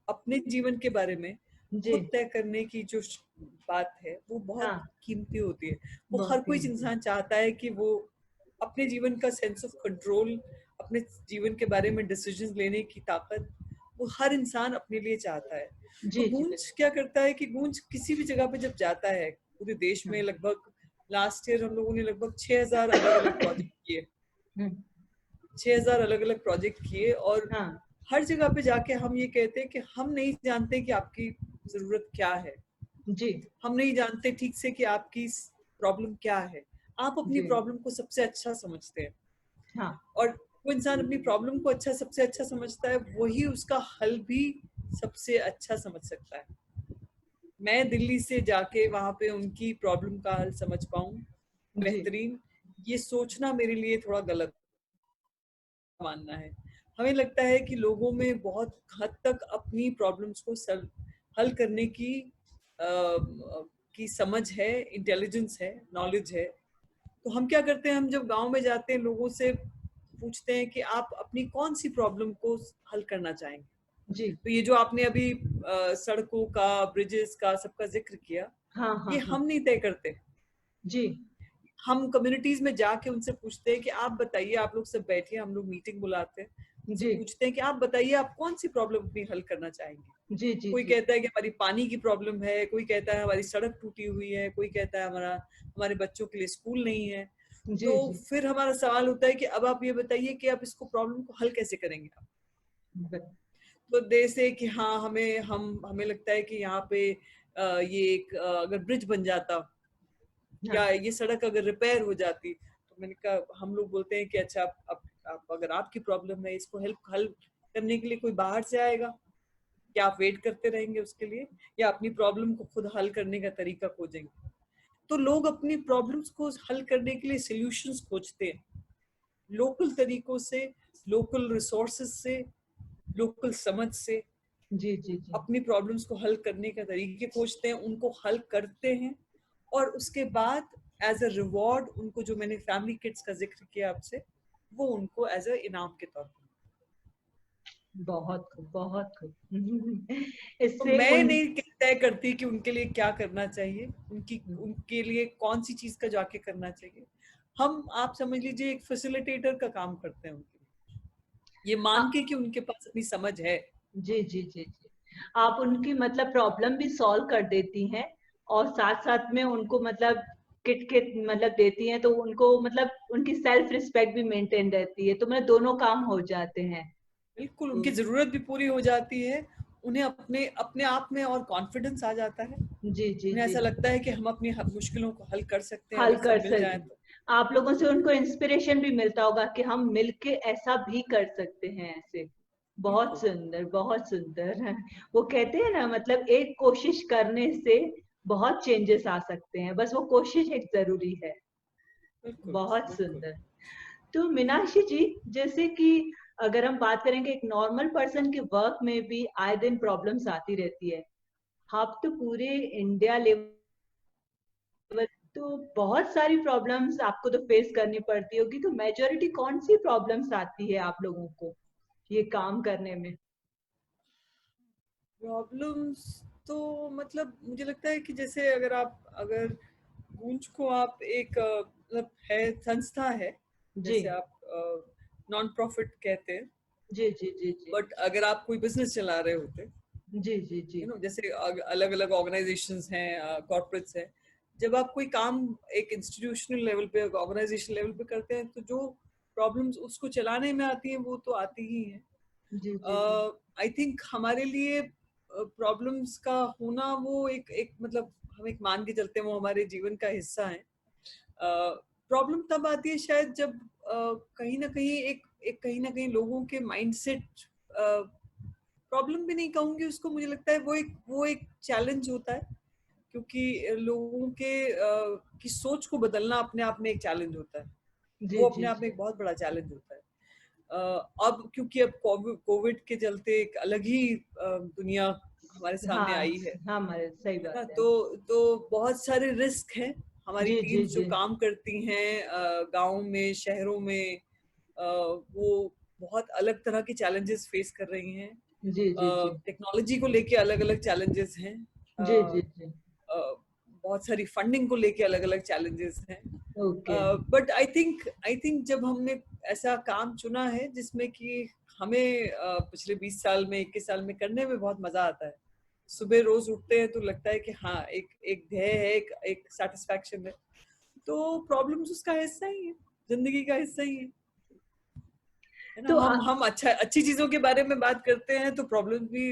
अपने जीवन के बारे में जी। खुद तय करने की जो बात है वो बहुत हाँ। कीमती होती है। वो हर बहुत कोई कीमती। इंसान चाहता है कि वो अपने जीवन का सेंस ऑफ कंट्रोल, अपने जीवन के बारे में डिसीजन लेने की ताकत, वो हर इंसान अपने लिए चाहता है। तो जी जी गूंज बिल्कुल। क्या करता है कि गूंज किसी भी जगह पे जब जाता है, पूरे देश में हाँ। लगभग लास्ट ईयर हम लोगों ने लगभग 6,000 अलग अलग प्रोजेक्ट किए। हम्म, 6,000 अलग अलग प्रोजेक्ट किए और हाँ। हर जगह पे जाके हम ये कहते हैं कि हम नहीं जानते कि आपकी जरूरत क्या है, जी हम नहीं जानते ठीक से कि आपकी प्रॉब्लम क्या है। आप अपनी जी। प्रॉब्लम को सबसे अच्छा समझते हैं हाँ। और वो इंसान अपनी प्रॉब्लम को सबसे अच्छा समझता है, वही उसका हल भी सबसे अच्छा समझ सकता है। मैं दिल्ली से जाके वहां पे उनकी प्रॉब्लम का हल समझ पाऊं जी बेहतरीन, ये सोचना मेरे लिए थोड़ा गलत मानना है। हमें लगता है कि लोगों में बहुत हद तक अपनी प्रॉब्लम्स को हल करने की समझ है, इंटेलिजेंस है, नॉलेज है। तो हम क्या करते हैं, हम जब गांव में जाते हैं लोगों से पूछते हैं कि आप अपनी कौन सी प्रॉब्लम को हल करना चाहेंगे। जी। तो ये जो आपने अभी सड़कों का, ब्रिजेस का, सबका जिक्र किया, हाँ हाँ ये हाँ। हम नहीं तय करते। जी हम कम्युनिटीज में जाके उनसे पूछते हैं कि आप बताइए, आप लोग सब बैठिए, हम लोग मीटिंग बुलाते हैं, उनसे जी पूछते हैं कि आप बताइए आप कौन सी प्रॉब्लम अपनी हल करना चाहेंगे। जी जी कोई जी कहता है कि हमारी पानी की प्रॉब्लम है, कोई कहता है हमारी सड़क टूटी हुई है, कोई कहता है हमारे बच्चों के लिए स्कूल नहीं है। जी तो जी। फिर हमारा सवाल होता है कि अब आप ये बताइए कि आप इसको प्रॉब्लम को हल कैसे करेंगे आप। बत- तो जैसे कि हाँ, हमें लगता है कि यहाँ पे ये एक अगर ब्रिज बन जाता या हाँ। ये सड़क अगर रिपेयर हो जाती, तो मैंने कहा, हम लोग बोलते हैं कि अच्छा, आप अगर आपकी प्रॉब्लम है, इसको हल करने के लिए कोई बाहर से आएगा, क्या आप वेट करते रहेंगे उसके लिए, या अपनी प्रॉब्लम को खुद हल करने का तरीका खोजेंगे? तो लोग अपनी प्रॉब्लम्स को हल करने के लिए सॉल्यूशंस खोजते हैं, लोकल तरीकों से, लोकल रिसोर्सेज से, लोकल समझ से। जी जी जी अपनी प्रॉब्लम्स को हल करने का तरीके खोजते हैं, उनको हल करते हैं, और उसके बाद एज अ रिवॉर्ड उनको, जो मैंने फैमिली किट्स का जिक्र किया आपसे, वो उनको एज अ इनाम के तौर पर। बहुत खूब, बहुत खूब। तो इससे मैं उन नहीं तय करती कि उनके लिए क्या करना चाहिए, उनके लिए कौन सी चीज का जाके करना चाहिए। हम, आप समझ लीजिए, एक फैसिलिटेटर का काम करते हैं उनके लिए, ये मान के कि उनके पास अपनी समझ है। जी जी जी जी आप उनकी मतलब प्रॉब्लम भी सॉल्व कर देती हैं, और साथ साथ में उनको मतलब किट किट मतलब देती हैं, तो उनको मतलब उनकी सेल्फ रिस्पेक्ट भी मेंटेन रहती है, तो मतलब दोनों काम हो जाते हैं। बिल्कुल, तो उनकी जरूरत भी पूरी हो जाती है, उन्हें अपने अपने आप में और कॉन्फिडेंस आ जाता है, जी जी उन्हें जी ऐसा लगता है कि हम अपनी मुश्किलों को हल कर सकते हैं हल अगर कर सब मिल जाए सकते, तो। आप लोगों से उनको इंस्पिरेशन भी मिलता होगा कि हम मिलके ऐसा भी कर सकते हैं ऐसे। बहुत बिल्कुल सुंदर, बहुत सुंदर। वो कहते हैं ना, मतलब एक कोशिश करने से बहुत चेंजेस आ सकते हैं, बस वो कोशिश एक जरूरी है। बिल्कुल बहुत बिल्कुल। सुंदर। तो मीनाक्षी जी, जैसे कि अगर हम बात करेंगे एक नॉर्मल पर्सन के वर्क में भी आए दिन प्रॉब्लम्स आती रहती है, आप तो पूरे इंडिया लेवल, तो बहुत सारी प्रॉब्लम्स आपको तो फेस करनी पड़ती होगी, तो मेजोरिटी कौन सी प्रॉब्लम्स आती है आप लोगों को ये काम करने में? प्रॉब्लम्स तो मतलब मुझे लगता है कि जैसे अगर गूंज को आप एक मतलब है, संस्था है, जी जैसे आप नॉन प्रॉफिट कहते हैं, जी जी जी जी बट अगर आप कोई बिजनेस चला रहे होते, जी जी जी जैसे अलग अलग ऑर्गेनाइजेशंस हैं, कॉर्पोरेट्स हैं, जब आप कोई काम एक इंस्टीट्यूशनल लेवल पे, ऑर्गेनाइजेशन लेवल पे करते हैं, तो जो प्रॉब्लम्स उसको चलाने में आती हैं वो तो आती ही हैं। जी जी जी आई थिंक हमारे लिए प्रॉब्लम्स का होना, वो एक एक मतलब हम एक मान के चलते हैं वो हमारे जीवन का हिस्सा है। प्रॉब्लम तब आती है शायद जब कहीं ना कहीं एक कहीं ना कहीं लोगों के माइंडसेट, प्रॉब्लम भी नहीं कहूंगी उसको, मुझे लगता है वो एक चैलेंज होता है, क्योंकि लोगों की सोच को बदलना अपने आप में एक चैलेंज होता है, जी वो जी अपने आप में जी एक बहुत बड़ा चैलेंज होता है। अब क्योंकि अब कोविड के चलते एक अलग ही दुनिया हमारे सामने हाँ आई है हाँ, हमारे सही है ना, बात है। तो बहुत सारे रिस्क हैं। हमारी जी जी टीम्स जो जी काम करती हैं गांव में, शहरों में, वो बहुत अलग तरह के चैलेंजेस फेस कर रही हैं। जी जी जी टेक्नोलॉजी को लेके अलग अलग चैलेंजेस हैं, जी जी जी बहुत सारी फंडिंग को लेके अलग अलग चैलेंजेस हैं। ओके। बट आई थिंक जब हमने ऐसा काम चुना है जिसमें कि हमें पिछले 20 साल में, 21 साल में करने में बहुत मजा आता है, सुबह रोज उठते हैं तो लगता है कि हाँ, एक एक ध्येय है, एक सेटिस्फैक्शन है, तो प्रॉब्लम्स उसका हिस्सा ही है, जिंदगी का हिस्सा ही है ना। तो हम अच्छी चीजों के बारे में बात करते हैं, तो प्रॉब्लम भी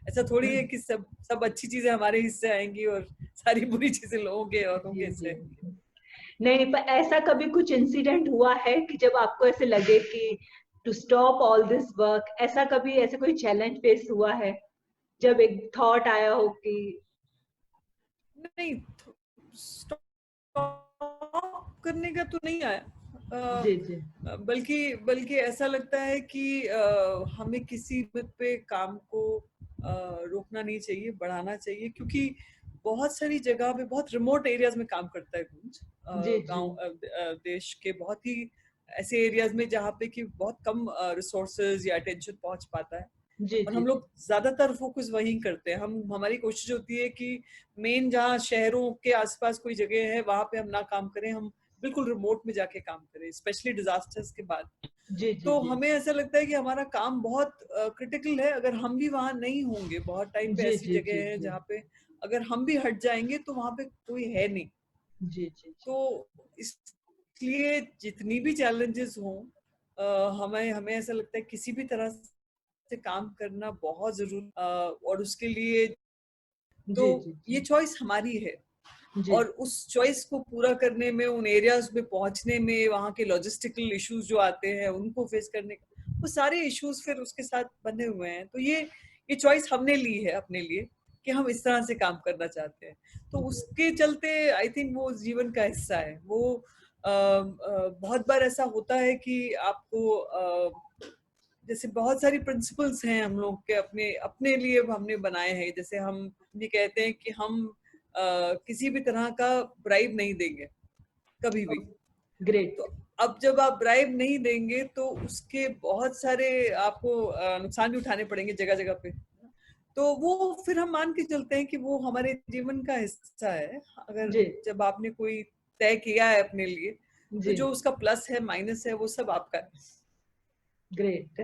ऐसा थोड़ी है कि सब सब अच्छी चीजें हमारे हिस्से आएंगी और सारी बुरी चीजें लोगों के, औरों के जी हिस्से जी आएंगी। नहीं नहीं, पर ऐसा कभी कुछ इंसिडेंट हुआ है कि जब आपको ऐसे लगे कि to stop all this work, ऐसा कभी ऐसे कोई चैलेंज फेस हुआ है जब एक थॉट आया हो कि? नहीं, स्टॉप करने का तो नहीं आया, जी जी बल्कि बल्कि ऐसा लगता है कि हमें किसी बात पे काम को रोकना नहीं चाहिए, बढ़ाना चाहिए, क्योंकि बहुत सारी जगह पे, बहुत रिमोट एरियाज में काम करता है गूंज, जी जी गांव, देश के बहुत ही ऐसे एरियाज में जहाँ पे कि बहुत कम रिसोर्सेज या अटेंशन पहुंच पाता है, जी और जी हम जी लोग ज्यादातर फोकस वहीं करते हैं। हमारी कोशिश होती है कि मेन जहाँ शहरों के आसपास कोई जगह है वहां पे हम ना काम करें, हम बिल्कुल रिमोट में जाके काम करें, स्पेशली डिजास्टर्स के बाद। जी जी तो जी हमें ऐसा लगता है कि हमारा काम बहुत क्रिटिकल है, अगर हम भी वहां नहीं होंगे, बहुत टाइम पे जी ऐसी जी जी जगह है जी जहाँ पे अगर हम भी हट जाएंगे तो वहां पे कोई है नहीं। जी जी तो इसलिए जितनी भी चैलेंजेस हों, हमें हमें ऐसा लगता है किसी भी तरह से काम करना बहुत जरूरी, और उसके लिए तो जी जी ये जी चॉइस हमारी है, जी और उस चॉइस को पूरा करने में, उन एरियाज में पहुंचने में, वहाँ के लॉजिस्टिकल इश्यूज जो आते हैं उनको फेस करने का, वो सारे इश्यूज फिर उसके साथ बने हुए हैं। तो ये चॉइस हमने ली है अपने लिए कि हम इस तरह से काम करना चाहते हैं, तो उसके चलते आई थिंक वो जीवन का हिस्सा है। वो बहुत बार ऐसा होता है कि आपको जैसे बहुत सारी प्रिंसिपल्स हैं हम लोग के अपने अपने लिए हमने बनाए हैं। जैसे हम ये कहते हैं कि हम किसी भी तरह का ब्राइब नहीं देंगे कभी भी। ग्रेट। तो अब जब आप ब्राइब नहीं देंगे तो उसके बहुत सारे आपको नुकसान भी उठाने पड़ेंगे जगह जगह पे। तो वो फिर हम मान के चलते हैं कि वो हमारे जीवन का हिस्सा है। अगर जी जब आपने कोई तय किया है अपने लिए, तो जी। जो उसका प्लस है माइनस है वो सब आपका है। ग्रेट।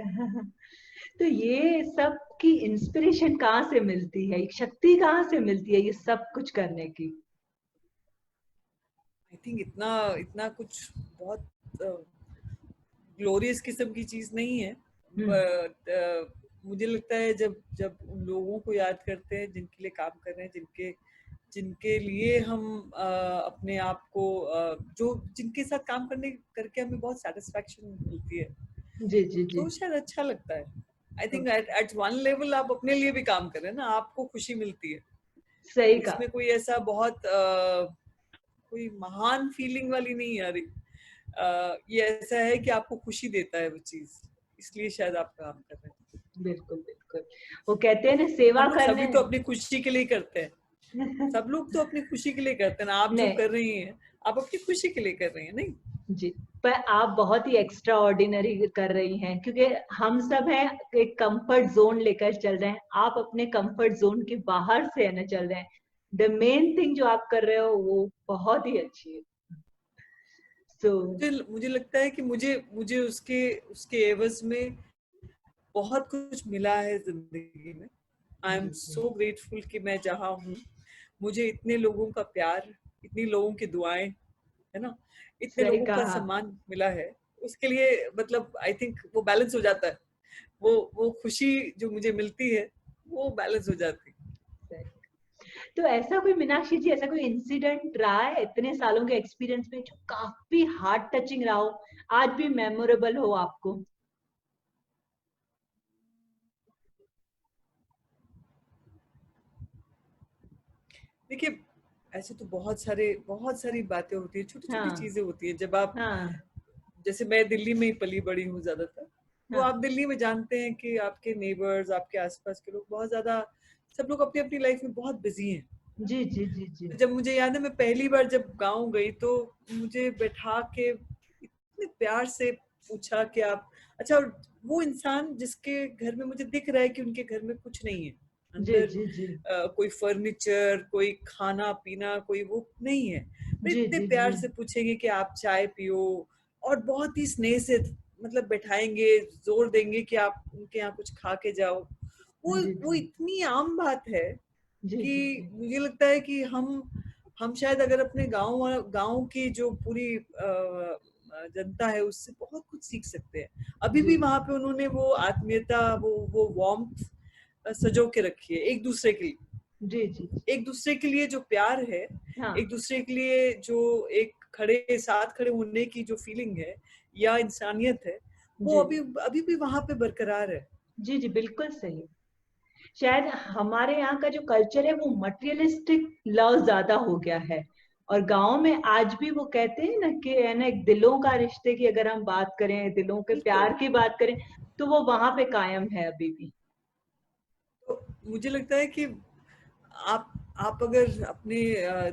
तो ये सब की इंस्पिरेशन कहाँ से मिलती है, शक्ति कहाँ से मिलती है ये सब कुछ करने की? आई थिंक इतना इतना कुछ बहुत ग्लोरियस किस्म की चीज नहीं है, हम्म। बट मुझे लगता है जब जब उन लोगों को याद करते हैं जिनके लिए काम कर रहे हैं, जिनके जिनके लिए हम अपने आप को जो जिनके साथ काम करने करके हमें बहुत सेटिस्फैक्शन मिलती है, जी जी जी। तो शायद अच्छा लगता है। I think okay. At one level आप अपने लिए भी काम कर रहे हैं ना, आपको खुशी मिलती है। सही कहा। इसमें कोई ऐसा बहुत कोई महान फीलिंग वाली नहीं आ रही। ये ऐसा है कि आपको खुशी देता है वो चीज, इसलिए शायद आप काम कर रहे हैं। बिल्कुल बिल्कुल। वो कहते हैं ना, सेवा हम लोग सभी करने। तो अपनी खुशी के लिए करते हैं। सब लोग तो अपनी खुशी के लिए करते हैं ना। आप जो नहीं। कर रही हैं, आप अपनी खुशी के लिए कर रही हैं, नहीं? जी। पर आप बहुत ही एक्स्ट्रा ऑर्डिनरी कर रही हैं, क्योंकि हम सब हैं एक कंफर्ट जोन लेकर चल रहे हैं, आप अपने कंफर्ट जोन के बाहर से है ना चल रहे हैं। द मेन थिंग जो आप कर रहे हो वो बहुत ही अच्छी है। सो मुझे लगता है कि मुझे मुझे उसके उसके एवज में बहुत कुछ मिला है जिंदगी में। I M G ji. So grateful कि मैं जहाँ हूँ, मुझे इतने लोगों का प्यार, इतनी लोगों की दुआएं, है ना, इतने सही लोगों का कहा। सम्मान मिला है। उसके लिए मतलब आई थिंक वो बैलेंस हो जाता है। वो खुशी जो मुझे मिलती है वो बैलेंस हो जाती है। सही। तो ऐसा कोई, मीनाक्षी जी, ऐसा कोई इंसिडेंट रहा है इतने सालों के एक्सपीरियंस में जो काफी हार्ट टचिंग रहा हो, आज भी मेमोरेबल हो आपको? देखिए, ऐसे तो बहुत सारी बातें होती है, छोटी छोटी हाँ चीजें होती है। जब आप, हाँ जैसे मैं दिल्ली में ही पली बड़ी हूँ ज्यादातर, तो हाँ। आप दिल्ली में जानते हैं कि आपके नेबर्स, आपके आसपास के लोग बहुत ज्यादा, सब लोग अपनी अपनी लाइफ में बहुत बिजी हैं। जी जी जी जी। तो जब मुझे याद है, मैं पहली बार जब गाँव गई तो मुझे बैठा के इतने प्यार से पूछा कि आप, अच्छा, और वो इंसान जिसके घर में मुझे दिख रहा है कि उनके घर में कुछ नहीं है जी अंदर, जी जी कोई फर्नीचर, कोई खाना पीना, कोई वो नहीं है, तो जी इतने जी जी प्यार से पूछेंगे कि आप चाय पियो, और बहुत ही स्नेह से मतलब बैठाएंगे, जोर देंगे कि आप उनके यहाँ कुछ खा के जाओ। वो जी वो जी इतनी आम बात है जी कि जी जी मुझे लगता है कि हम शायद अगर अपने गांव की जो पूरी जनता है उससे बहुत कुछ सीख सकते हैं। अभी जी भी वहां पे उन्होंने वो आत्मीयता, वो वार्मथ सजो के रखी है एक दूसरे के लिए। जी जी। एक दूसरे के लिए जो प्यार है, हाँ। एक दूसरे के लिए जो एक खड़े साथ खड़े होने की जो फीलिंग है या इंसानियत है, वो जी अभी अभी भी वहां पे बरकरार है। जी जी। बिल्कुल सही। शायद हमारे यहाँ का जो कल्चर है वो मटेरियलिस्टिक लव ज्यादा हो गया है, और गांव में आज भी वो कहते हैं ना कि है ना, एक दिलों का रिश्ते की अगर हम बात करें, दिलों के बिल्कुल। प्यार की बात करें, तो वो वहां पे कायम है अभी भी। तो मुझे लगता है कि आप आप अगर अपने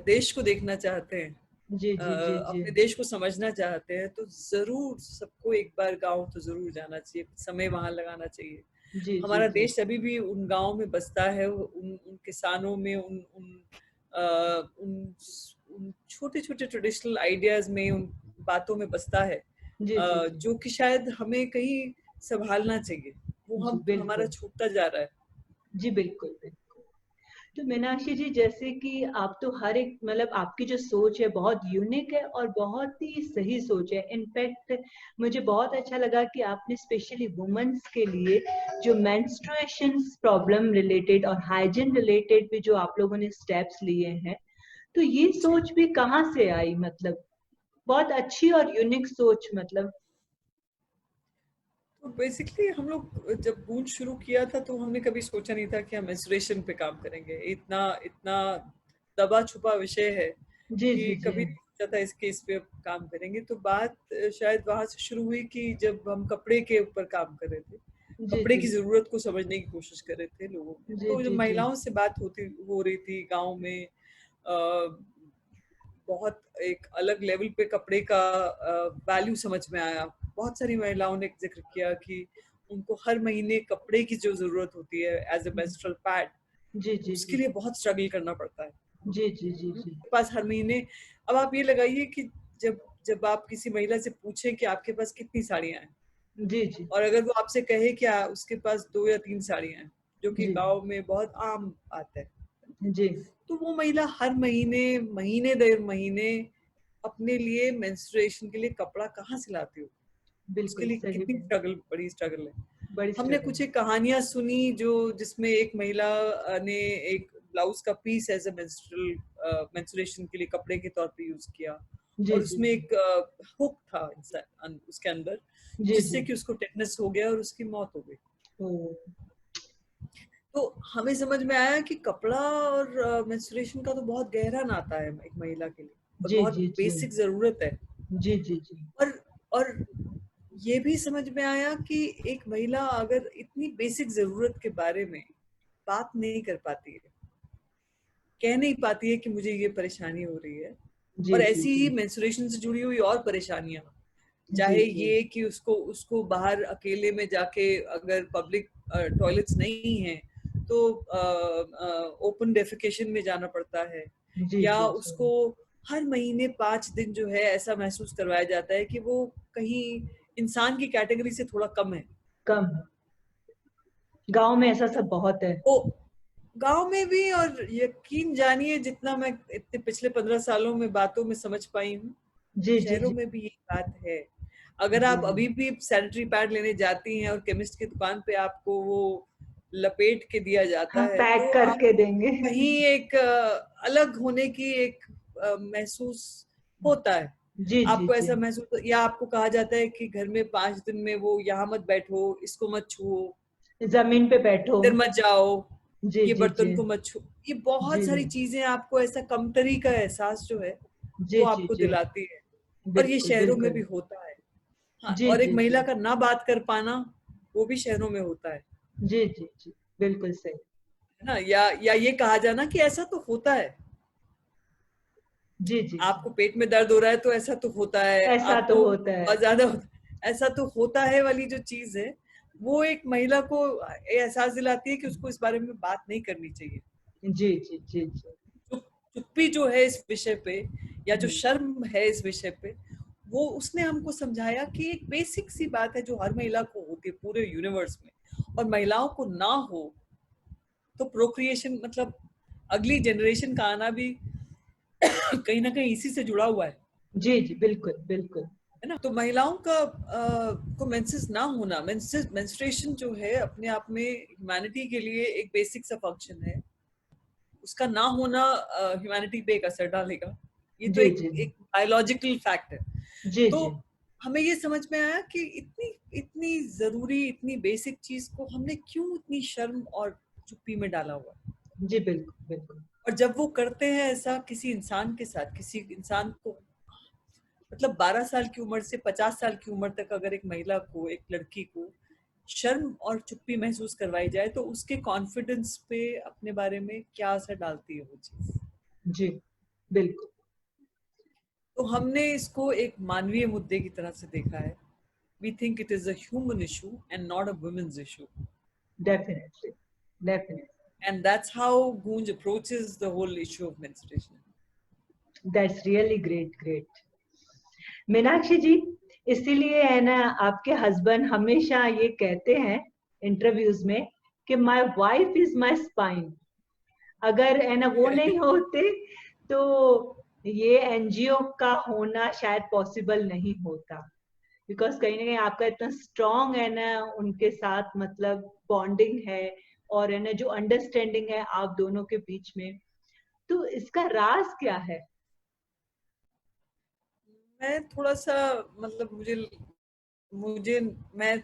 देश को देखना चाहते हैं, जी जी जी जी अपने देश को समझना चाहते हैं, तो जरूर सबको एक बार गांव तो जरूर जाना चाहिए, समय वहां लगाना चाहिए। जी जी हमारा जी देश अभी भी उन गांव में बसता है, उन किसानों में, उन उन उन उन छोटे छोटे ट्रेडिशनल आइडियाज में, उन बातों में बसता है, जी जी जी जो कि शायद हमें कहीं संभालना चाहिए। वो जी। हम हमारा बिल्कुल। छूटता जा रहा है। जी बिल्कुल बिल्कुल। तो मीनाक्षी जी, जैसे कि आप तो हर एक, मतलब आपकी जो सोच है बहुत यूनिक है और बहुत ही सही सोच है। इनफैक्ट मुझे बहुत अच्छा लगा कि आपने स्पेशली वुमेन्स के लिए जो मेंस्ट्रुएशन प्रॉब्लम रिलेटेड और हाइजीन रिलेटेड भी जो आप लोगों ने स्टेप्स लिए हैं, तो ये जी। सोच भी कहाँ से आई? मतलब बहुत अच्छी और यूनिक सोच, मतलब। तो बेसिकली हम लोग जब गूंज शुरू किया था तो हमने कभी सोचा नहीं था कि हम मेंस्ट्रुएशन पे काम करेंगे। इतना इतना दबा छुपा विषय है जी कि जी जी कभी नहीं सोचा था इसके इस पे काम करेंगे। तो बात शायद वहां से शुरू हुई कि जब हम कपड़े के ऊपर काम कर रहे थे, जी कपड़े जी की जरूरत को समझने की कोशिश कर रहे थे लोगों में। जी तो जब जी जी महिलाओं से बात हो रही थी गांव में, बहुत एक अलग लेवल पे कपड़े का वैल्यू समझ में आया। बहुत सारी महिलाओं ने जिक्र किया कि उनको हर महीने कपड़े की जो जरूरत होती है एज ए मेंस्ट्रुअल पैड, जी जी उसके जी लिए बहुत स्ट्रगल करना पड़ता है जी जी जी जी उनके पास हर महीने। अब आप ये लगाइए कि जब जब आप किसी महिला से पूछें कि आपके पास कितनी साड़ियां हैं, जी जी और अगर वो आपसे कहे कि उसके पास 2 या 3 साड़ियां हैं, जो कि जी गांव में बहुत आम बात है, जी तो वो महिला हर महीने महीने दर महीने अपने लिए मेंस्ट्रुएशन के लिए कपड़ा कहाँ से लाती हो? उसके बिल्कुल लिए सही कितनी बात, स्ट्रगल, बड़ी स्ट्रगल है। बड़ी हमने स्ट्रगल। कुछ एक कहानियां सुनी जो जिसमें एक महिला ने एक ब्लाउज का पीस एज ए मेंस्ट्रुएशन के लिए कपड़े के तौर पे यूज किया, जी और जी उसमें एक हुक था उसके अंदर, जी जिससे जी कि उसको टेटनस हो गया और उसकी मौत हो गई। ओ तो हमें समझ में आया कि कपड़ा और मेंस्ट्रुएशन का तो बहुत गहरा नाता है एक महिला के लिए, और जी बहुत जी जी बेसिक जरूरत है। जी जी जी और और ये भी समझ में आया कि एक महिला अगर इतनी बेसिक जरूरत के बारे में बात नहीं कर पाती है, कह नहीं पाती है कि मुझे ये परेशानी हो रही है, जी और जी ऐसी जी ही मेंस्ट्रुएशन से जुड़ी हुई और परेशानियां, जी चाहे जी ये कि उसको उसको बाहर अकेले में जाके, अगर पब्लिक टॉयलेट्स नहीं है तो ओपन डेफिकेशन में जाना पड़ता है, जी या जी उसको हर महीने 5 दिन जो है ऐसा महसूस करवाया जाता है कि वो कहीं इंसान की कैटेगरी से थोड़ा कम है। कम है। गांव में ऐसा सब बहुत है। तो गांव में भी, और यकीन जानिए जितना मैं इतने पिछले 15 सालों में बातों में समझ पाई हूँ, जी जी शहरों जी में भी यही बात है। अगर जी आप अभी भी सैनिटरी पैड लेने जाती हैं और केमिस्ट की दुकान पे आपको वो लपेट के दिया जाता हाँ, है, पैक तो करके आपको देंगे। कहीं एक अलग होने की एक महसूस होता है। जी जी आपको जी ऐसा महसूस, या आपको कहा जाता है कि घर में 5 दिन में वो यहाँ मत बैठो, इसको मत छुओ, जमीन पे बैठो। इधर मत जाओ, जी ये जी जी बर्तन को मत छू। ये जी बहुत सारी चीजें आपको ऐसा कमतरी का एहसास जो है जी वो जी आपको जी दिलाती है, और ये बिल्कुल शहरों में भी बिल्कुल। होता है। हाँ, जी और एक जी जी महिला का ना बात कर पाना, वो भी शहरों में होता जी जी जी बिल्कुल सही। है ना, या ये कहा जाना कि ऐसा तो होता है, जी जी जी आपको पेट में दर्द हो रहा है तो ऐसा तो होता है, ऐसा तो आपको होता है। बहुत ज्यादा ऐसा तो होता है वाली जो चीज है, वो एक महिला को ये एहसास दिलाती है कि उसको इस बारे में बात नहीं करनी चाहिए। जी जी जी जी चुप्पी जो है इस विषय पे, या जो हम्म, शर्म है इस विषय पे, वो उसने हमको समझाया कि एक बेसिक सी बात है जो हर महिला को होती है पूरे यूनिवर्स में, और महिलाओं को ना हो तो प्रोक्रिएशन, मतलब अगली जनरेशन का आना भी कहीं ना कहीं इसी से जुड़ा हुआ जी जी बिल्कुल बिल्कुल। है ना। तो महिलाओं का को मेंसेस ना होना, मेंस्ट्रुएशन जो है अपने आप में ह्यूमैनिटी के लिए एक बेसिक सा फंक्शन है, उसका ना होना ह्यूमैनिटी पे एक असर डालेगा। ये तो जी एक जी एक बायोलॉजिकल फैक्ट है। जी तो जी हमें ये समझ में आया कि इतनी इतनी जरूरी, इतनी बेसिक चीज को हमने क्यों इतनी शर्म और चुप्पी में डाला हुआ है। जी बिल्कुल बिल्कुल। और जब वो करते हैं ऐसा किसी इंसान के साथ, किसी इंसान को, मतलब 12 साल की उम्र से 50 साल की उम्र तक अगर एक महिला को, एक लड़की को शर्म और चुप्पी महसूस करवाई जाए, तो उसके कॉन्फिडेंस पे, अपने बारे में क्या असर डालती है वो चीज। जी बिल्कुल। तो हमने इसको एक मानवीय मुद्दे की तरह से देखा है। We think it is a human issue and not a women's issue, definitely definitely. and that's how Goonj approaches the whole issue of menstruation. That's really great great. Meenakshi ji, इसीलिए है ना आपके हस्बैंड हमेशा ये कहते हैं इंटरव्यूज में कि my wife is my spine. अगर है ना वो नहीं होते तो ये एनजीओ का होना शायद पॉसिबल नहीं होता। बिकॉज कहीं ना कहीं आपका इतना स्ट्रॉन्ग है ना उनके साथ, मतलब बॉन्डिंग है, और है ना जो अंडरस्टैंडिंग है आप दोनों के बीच में। तो इसका राज क्या है? मैं थोड़ा सा, मतलब मुझे मुझे मैं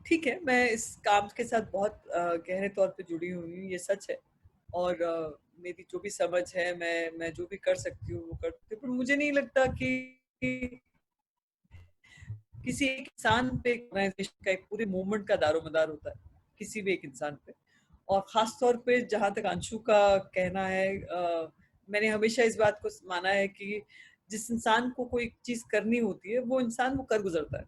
ठीक है, मैं इस काम के साथ बहुत गहरे तौर पे जुड़ी हुई हूँ, ये सच है। और मेरी जो भी समझ है, मैं जो भी कर सकती हूँ वो करती हूँ, पर मुझे नहीं लगता कि किसी एक इंसान पे ऑर्गेनाइजेशन का एक पूरे मूवमेंट का दारोमदार होता है, किसी भी एक इंसान पे। और खास तौर पे जहां तक अंशु का कहना है, मैंने हमेशा इस बात को माना है कि जिस इंसान को कोई चीज करनी होती है वो इंसान वो कर गुजरता है,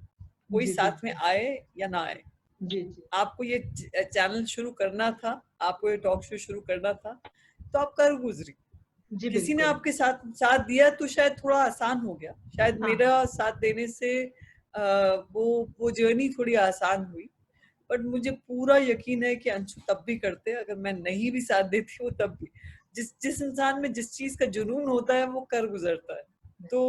कोई जी साथ में बिल्कुल। आए या ना आए। जी जी आपको ये चैनल शुरू करना था, आपको ये टॉक शो शुरू करना था, तो आप कर गुजरी। जी किसी ने बिल्कुल। आपके साथ साथ दिया तो शायद थोड़ा आसान हो गया, शायद हाँ मेरा साथ देने से वो जर्नी थोड़ी आसान हुई। बट मुझे पूरा यकीन है कि अंशु तब भी करते, अगर मैं नहीं भी साथ देती हूँ तब भी। जिस जिस इंसान में जिस चीज का जुनून होता है वो कर गुजरता है। तो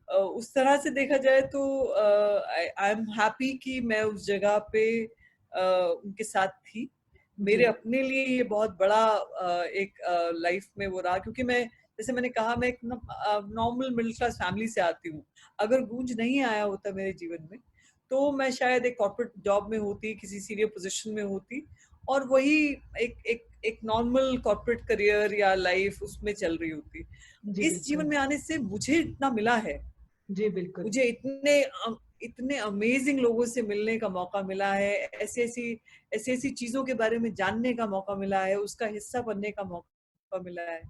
उस तरह से देखा जाए तो आई एम हैप्पी कि मैं उस जगह पे उनके साथ थी। जी मेरे अपने लिए ये बहुत बड़ा एक लाइफ में वो रहा, क्योंकि मैं, जैसे मैंने कहा, मैं एक नॉर्मल मिडिल क्लास फैमिली से आती हूँ। अगर गूंज नहीं आया होता मेरे जीवन में तो मैं शायद एक कॉर्पोरेट जॉब में होती, किसी सीनियर पोजीशन में होती, और वही एक एक एक नॉर्मल कॉर्पोरेट करियर या लाइफ उसमें चल रही होती। जी इस जीवन बिल्कुल। में आने से मुझे इतना मिला है, जी बिल्कुल। मुझे इतने अमेजिंग लोगों से मिलने का मौका मिला है, ऐसी ऐसी चीजों के बारे में जानने का मौका मिला है, उसका हिस्सा बनने का मौका मिला है।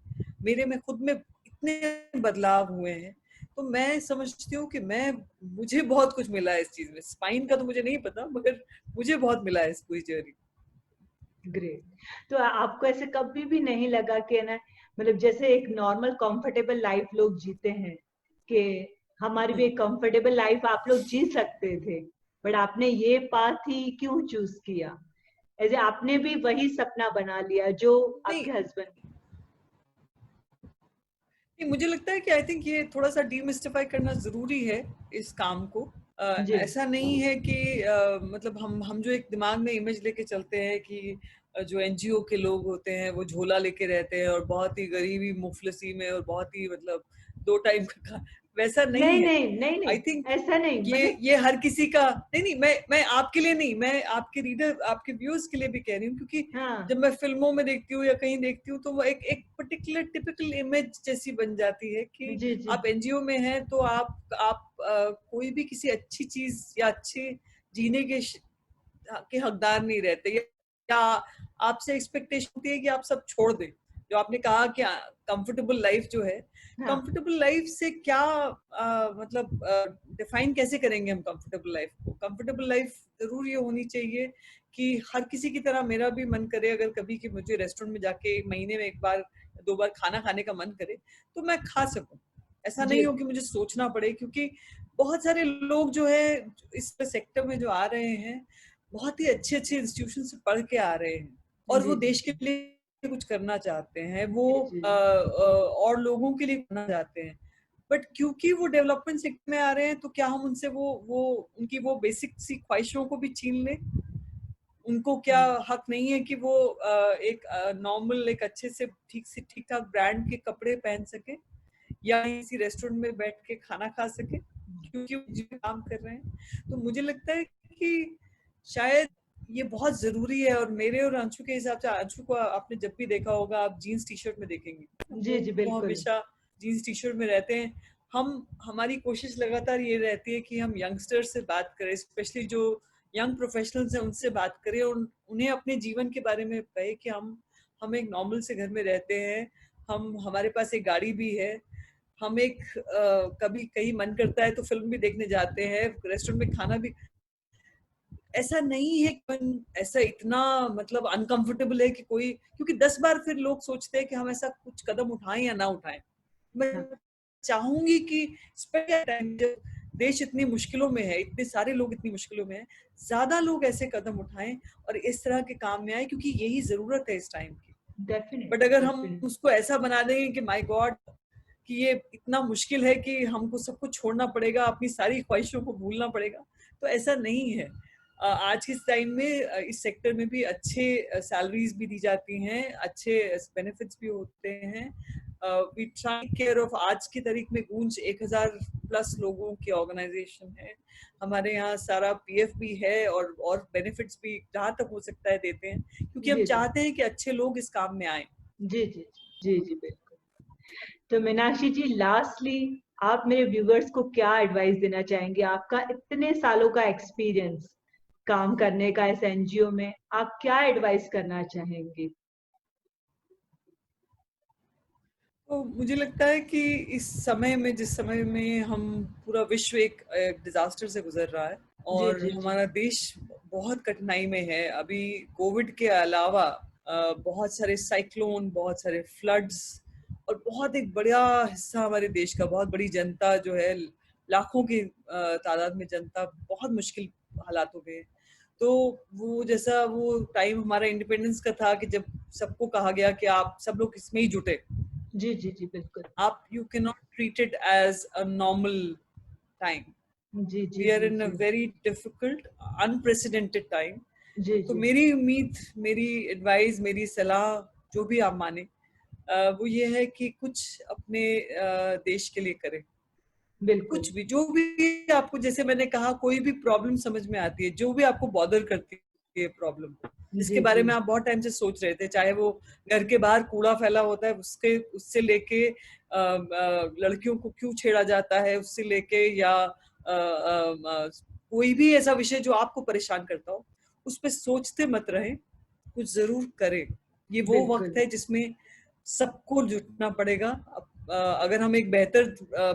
मेरे में खुद में इतने बदलाव हुए हैं, तो मैं समझती हूँ कि मुझे बहुत कुछ मिला है इस चीज में। स्पाइन का तो मुझे नहीं पता, मगर मुझे बहुत मिला है इस पूरी जर्नी। ग्रेट। तो आपको ऐसे कभी भी नहीं लगा कि है ना, मतलब जैसे एक नॉर्मल कंफर्टेबल लाइफ लोग जीते हैं, कि हमारी भी एक कंफर्टेबल लाइफ आप लोग जी सकते थे, बट आपने ये पाथ ही क्यों चूज किया? ऐसे आपने भी वही सपना बना लिया जो नहीं आपके हस्बैंड। नहीं, मुझे लगता है कि आई थिंक ये थोड़ा सा डीमिस्टिफाई करना जरूरी है इस काम को। जी ऐसा नहीं है कि मतलब हम जो एक दिमाग में इमेज लेके चलते हैं कि जो एनजीओ के लोग होते हैं वो झोला लेके रहते हैं और बहुत ही गरीबी मुफलसी में और बहुत ही मतलब 2 टाइम का वैसा नहीं नहीं है। नहीं नहीं आई नहीं, थिंक ऐसा नहीं मतलब। ये हर किसी का नहीं, नहीं, मैं आपके लिए नहीं, मैं आपके रीडर, आपके व्यूअर्स के लिए भी कह रही हूँ, क्योंकि हाँ जब मैं फिल्मों में देखती हूँ या कहीं देखती हूँ तो वो एक एक पर्टिकुलर टिपिकल इमेज जैसी बन जाती है कि जी जी आप एनजीओ में हैं तो आप कोई भी किसी अच्छी चीज या अच्छे जीने के हकदार नहीं रहते, या आपसे एक्सपेक्टेशन होती है कि आप सब छोड़ दें। जो आपने कहा कि कंफर्टेबल लाइफ जो है, हाँ कंफर्टेबल लाइफ से क्या मतलब डिफाइन कैसे करेंगे हम कंफर्टेबल लाइफ को? कंफर्टेबल लाइफ जरूर ये होनी चाहिए कि हर किसी की तरह मेरा भी मन करे अगर कभी कि मुझे रेस्टोरेंट में जाके महीने में 1 बार 2 बार खाना खाने का मन करे तो मैं खा सकूं। ऐसा जी नहीं हो कि मुझे सोचना पड़े, क्योंकि बहुत सारे लोग जो है इस सेक्टर में जो आ रहे हैं बहुत ही अच्छे अच्छे इंस्टीट्यूशन से पढ़ के आ रहे हैं और जी वो जी देश के लिए कुछ करना चाहते हैं, वो जी जी और लोगों के लिए करना चाहते हैं। बट क्योंकि वो डेवलपमेंट सेक्टर में आ रहे हैं तो क्या हम उनसे वो उनकी वो बेसिक सी ख्वाहिशों को भी छीन लें? उनको क्या हम्म, हक नहीं है कि वो एक नॉर्मल एक अच्छे से ठीक ठाक ब्रांड के कपड़े पहन सके या किसी रेस्टोरेंट में बैठ के खाना खा सके क्योंकि वो जिसमें काम कर रहे हैं? तो मुझे लगता है कि शायद ये बहुत जरूरी है। और मेरे और अंशु के हिसाब से, अंशु को आपने जब भी देखा होगा आप जीन्स टी शर्ट में देखेंगे, जी जी वो बिल्कुल। हमेशा जीन्स टी शर्ट में रहते हैं। हमारी कोशिश लगातार ये रहती है कि हम यंगस्टर्स से बात करें, स्पेशली जो यंग प्रोफेशनल्स हैं उनसे बात करें और उन्हें अपने जीवन के बारे में कहे कि हम एक नॉर्मल से घर में रहते हैं, हमारे पास एक गाड़ी भी है, हम एक कभी कहीं मन करता है तो फिल्म भी देखने जाते हैं, रेस्टोरेंट में खाना भी। ऐसा नहीं है कि ऐसा इतना मतलब अनकंफर्टेबल है कि कोई, क्योंकि 10 बार फिर लोग सोचते हैं कि हम ऐसा कुछ कदम उठाएं या ना उठाएं। मैं हाँ चाहूंगी कि स्पेशल टाइम जब देश इतनी मुश्किलों में है, इतने सारे लोग इतनी मुश्किलों में हैं, ज्यादा लोग ऐसे कदम उठाएं और इस तरह के काम में आए, क्योंकि यही जरूरत है इस टाइम की। बट डेफिनेटली अगर हम डेफिनेटली। उसको ऐसा बना देंगे कि माय गॉड कि ये इतना मुश्किल है कि हमको सब कुछ छोड़ना पड़ेगा, अपनी सारी ख्वाहिशों को भूलना पड़ेगा, तो ऐसा नहीं है। आज के टाइम में इस सेक्टर में भी अच्छे सैलरीज भी दी जाती हैं, अच्छे बेनिफिट्स भी होते हैं। वी ट्राई केयर ऑफ, आज की तारीख में गूंज 1000+ लोगों की ऑर्गेनाइजेशन है। हमारे यहाँ सारा पीएफ भी है और बेनिफिट्स भी जहाँ तक हो सकता है देते हैं, क्योंकि हम जी जी चाहते हैं कि अच्छे लोग इस काम में आए। जी जी जी जी बिल्कुल। तो मीनाक्षी जी, लास्टली आप मेरे व्यूवर्स को क्या एडवाइस देना चाहेंगे? आपका इतने सालों का एक्सपीरियंस काम करने का इस एनजीओ में, आप क्या एडवाइस करना चाहेंगे? तो मुझे लगता है कि इस समय में, जिस समय में हम पूरा विश्व एक डिजास्टर से गुजर रहा है जी और जी जी। हमारा देश बहुत कठिनाई में है, अभी कोविड के अलावा बहुत सारे साइक्लोन, बहुत सारे फ्लड्स, और बहुत एक बड़ा हिस्सा हमारे देश का, बहुत बड़ी जनता जो है, लाखों की तादाद में जनता बहुत मुश्किल हालातों में है। तो वो जैसा वो टाइम हमारा इंडिपेंडेंस का था कि जब सबको कहा गया कि आप सब लोग इसमें ही जुटे, जी जी जी, बिल्कुल। आप you can not treat it as a normal time. जी जी वी आर जी इन अ जी वेरी डिफिकल्ट, अनप्रेसिडेंटेड टाइम। जी तो जी। मेरी उम्मीद, मेरी एडवाइस, मेरी सलाह, जो भी आप माने, वो ये है कि कुछ अपने देश के लिए करें। बिल्कुल। कुछ भी, जो भी आपको, जैसे मैंने कहा, कोई भी प्रॉब्लम समझ में आती है, जो भी आपको बॉदर करती है प्रॉब्लम, जिसके जी बारे जी में आप बहुत टाइम से सोच रहे थे, चाहे वो घर के बाहर कूड़ा फैला होता है उसके, उससे लेके लड़कियों को क्यों छेड़ा जाता है उससे लेके, या कोई भी ऐसा विषय जो आपको परेशान करता हो, उस पर सोचते मत रहें, कुछ जरूर करें। ये वो वक्त बिल्कुल। है जिसमें सबको जुटना पड़ेगा। अगर हम एक बेहतर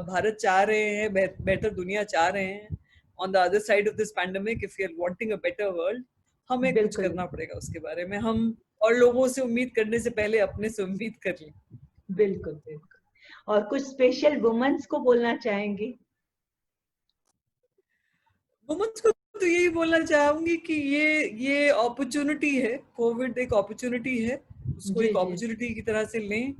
भारत चाह रहे हैं, बेहतर दुनिया चाह रहे हैं, on the other side of this pandemic, if you are wanting a better world, हमें कुछ बिल्कुल करना पड़ेगा उसके बारे में। हम और लोगों से उम्मीद करने से पहले अपने से उम्मीद कर लें। बिल्कुल बिल्कुल। और कुछ स्पेशल वुमेन्स को बोलना चाहेंगी? वुमेन्स को तो यही बोलना चाहूंगी कि ये अपॉर्चुनिटी है, कोविड एक अपॉर्चुनिटी है, उसको जी एक जी अपॉर्चुनिटी की तरह से लें।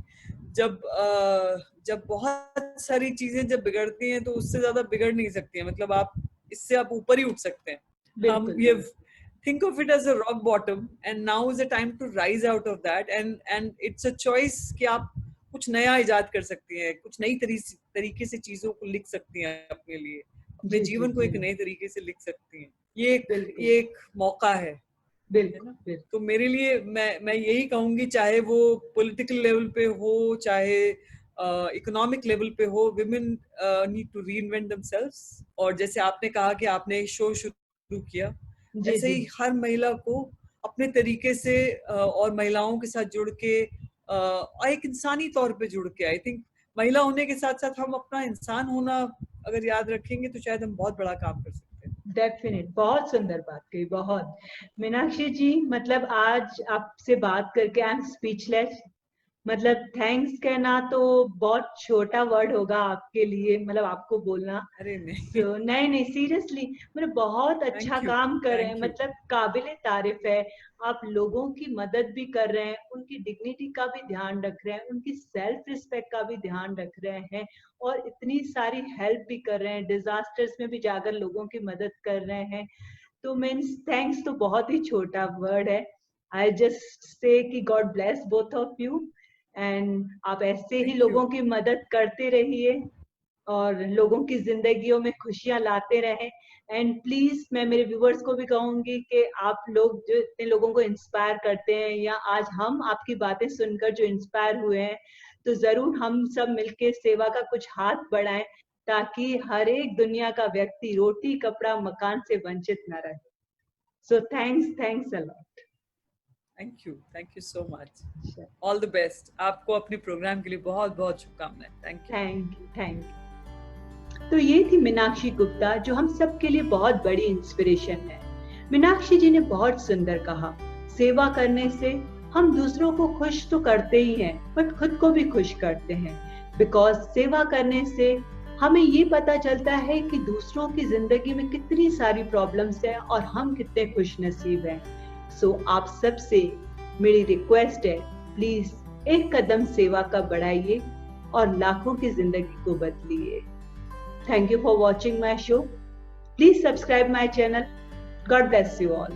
जब बहुत सारी चीजें जब बिगड़ती हैं तो उससे ज्यादा बिगड़ नहीं सकती हैं, मतलब आप इससे आप ऊपर ही उठ सकते हैं। हम बिल्कुल ये बिल्कुल। think of it as a rock bottom and now is the time to rise out of that, and it's a choice कि आप कुछ नया इजाद कर सकती हैं, कुछ नई तरीके से चीजों को लिख सकती हैं अपने लिए, अपने जी जी जीवन को जी। एक नए तरीके से लिख सकती हैं। बिल्कुल ये एक मौका है बिल्कुल ना? बिल्कुल। तो मेरे लिए मैं यही कहूंगी, चाहे वो पॉलिटिकल लेवल पे हो, चाहे इकोनॉमिक लेवल पे हो, women need to reinvent themselves. और जैसे आपने कहा कि आपने एक शो शुरू किया, जी ऐसे जी ही हर महिला को अपने तरीके से और महिलाओं के साथ जुड़ के, और एक इंसानी तौर पे जुड़ के, आई थिंक महिला होने के साथ साथ हम अपना इंसान होना अगर याद रखेंगे तो शायद हम बहुत बड़ा काम कर सकते हैं। डेफिनेट, बहुत सुंदर बात कही, बहुत। मीनाक्षी जी, मतलब आज आपसे बात करके आई एम स्पीचलेस। मतलब थैंक्स कहना तो बहुत छोटा वर्ड होगा आपके लिए, मतलब आपको बोलना। अरे नहीं, सो नहीं नहीं, सीरियसली, मतलब बहुत अच्छा थैंक यू, काम कर रहे हैं, थैंक यू। मतलब काबिले तारीफ है। आप लोगों की मदद भी कर रहे हैं, उनकी डिग्निटी का भी ध्यान रख रहे हैं, उनकी सेल्फ रिस्पेक्ट का भी ध्यान रख रहे हैं, और इतनी सारी हेल्प भी कर रहे हैं, डिजास्टर्स में भी जाकर लोगों की मदद कर रहे हैं। तो मीन्स थैंक्स तो बहुत ही छोटा वर्ड है। आई जस्ट से कि God bless both of you, and आप ऐसे ही थैंक यू। लोगों की मदद करते रहिए और लोगों की जिंदगियों में खुशियां लाते रहें। एंड प्लीज मैं मेरे व्यूवर्स को भी कहूंगी कि आप लोग जो इतने लोगों को इंस्पायर करते हैं, या आज हम आपकी बातें सुनकर जो इंस्पायर हुए हैं, तो जरूर हम सब मिलके सेवा का कुछ हाथ बढ़ाएं, ताकि हर एक दुनिया का व्यक्ति रोटी कपड़ा मकान से वंचित न रहे। So thanks a lot. Thank you so much. All the best. आपको अपने प्रोग्राम के लिए बहुत बहुत शुभकामनाएं। Thank you. Thank you. तो ये थी मीनाक्षी गुप्ता, जो हम सबके लिए बहुत बड़ी इंस्पिरेशन है। मीनाक्षी जी ने बहुत सुंदर कहा, सेवा करने से हम दूसरों को खुश तो करते ही हैं, बट खुद को भी खुश करते हैं। बिकॉज सेवा करने से हमें ये पता चलता है कि दूसरों की जिंदगी में कितनी सारी प्रॉब्लम्स हैं और हम कितने खुश नसीब हैं। सो आप सबसे मेरी रिक्वेस्ट है, प्लीज एक कदम सेवा का बढ़ाइए और लाखों की जिंदगी को बदलिए। Thank you for watching my show. Please subscribe my channel. God bless you all.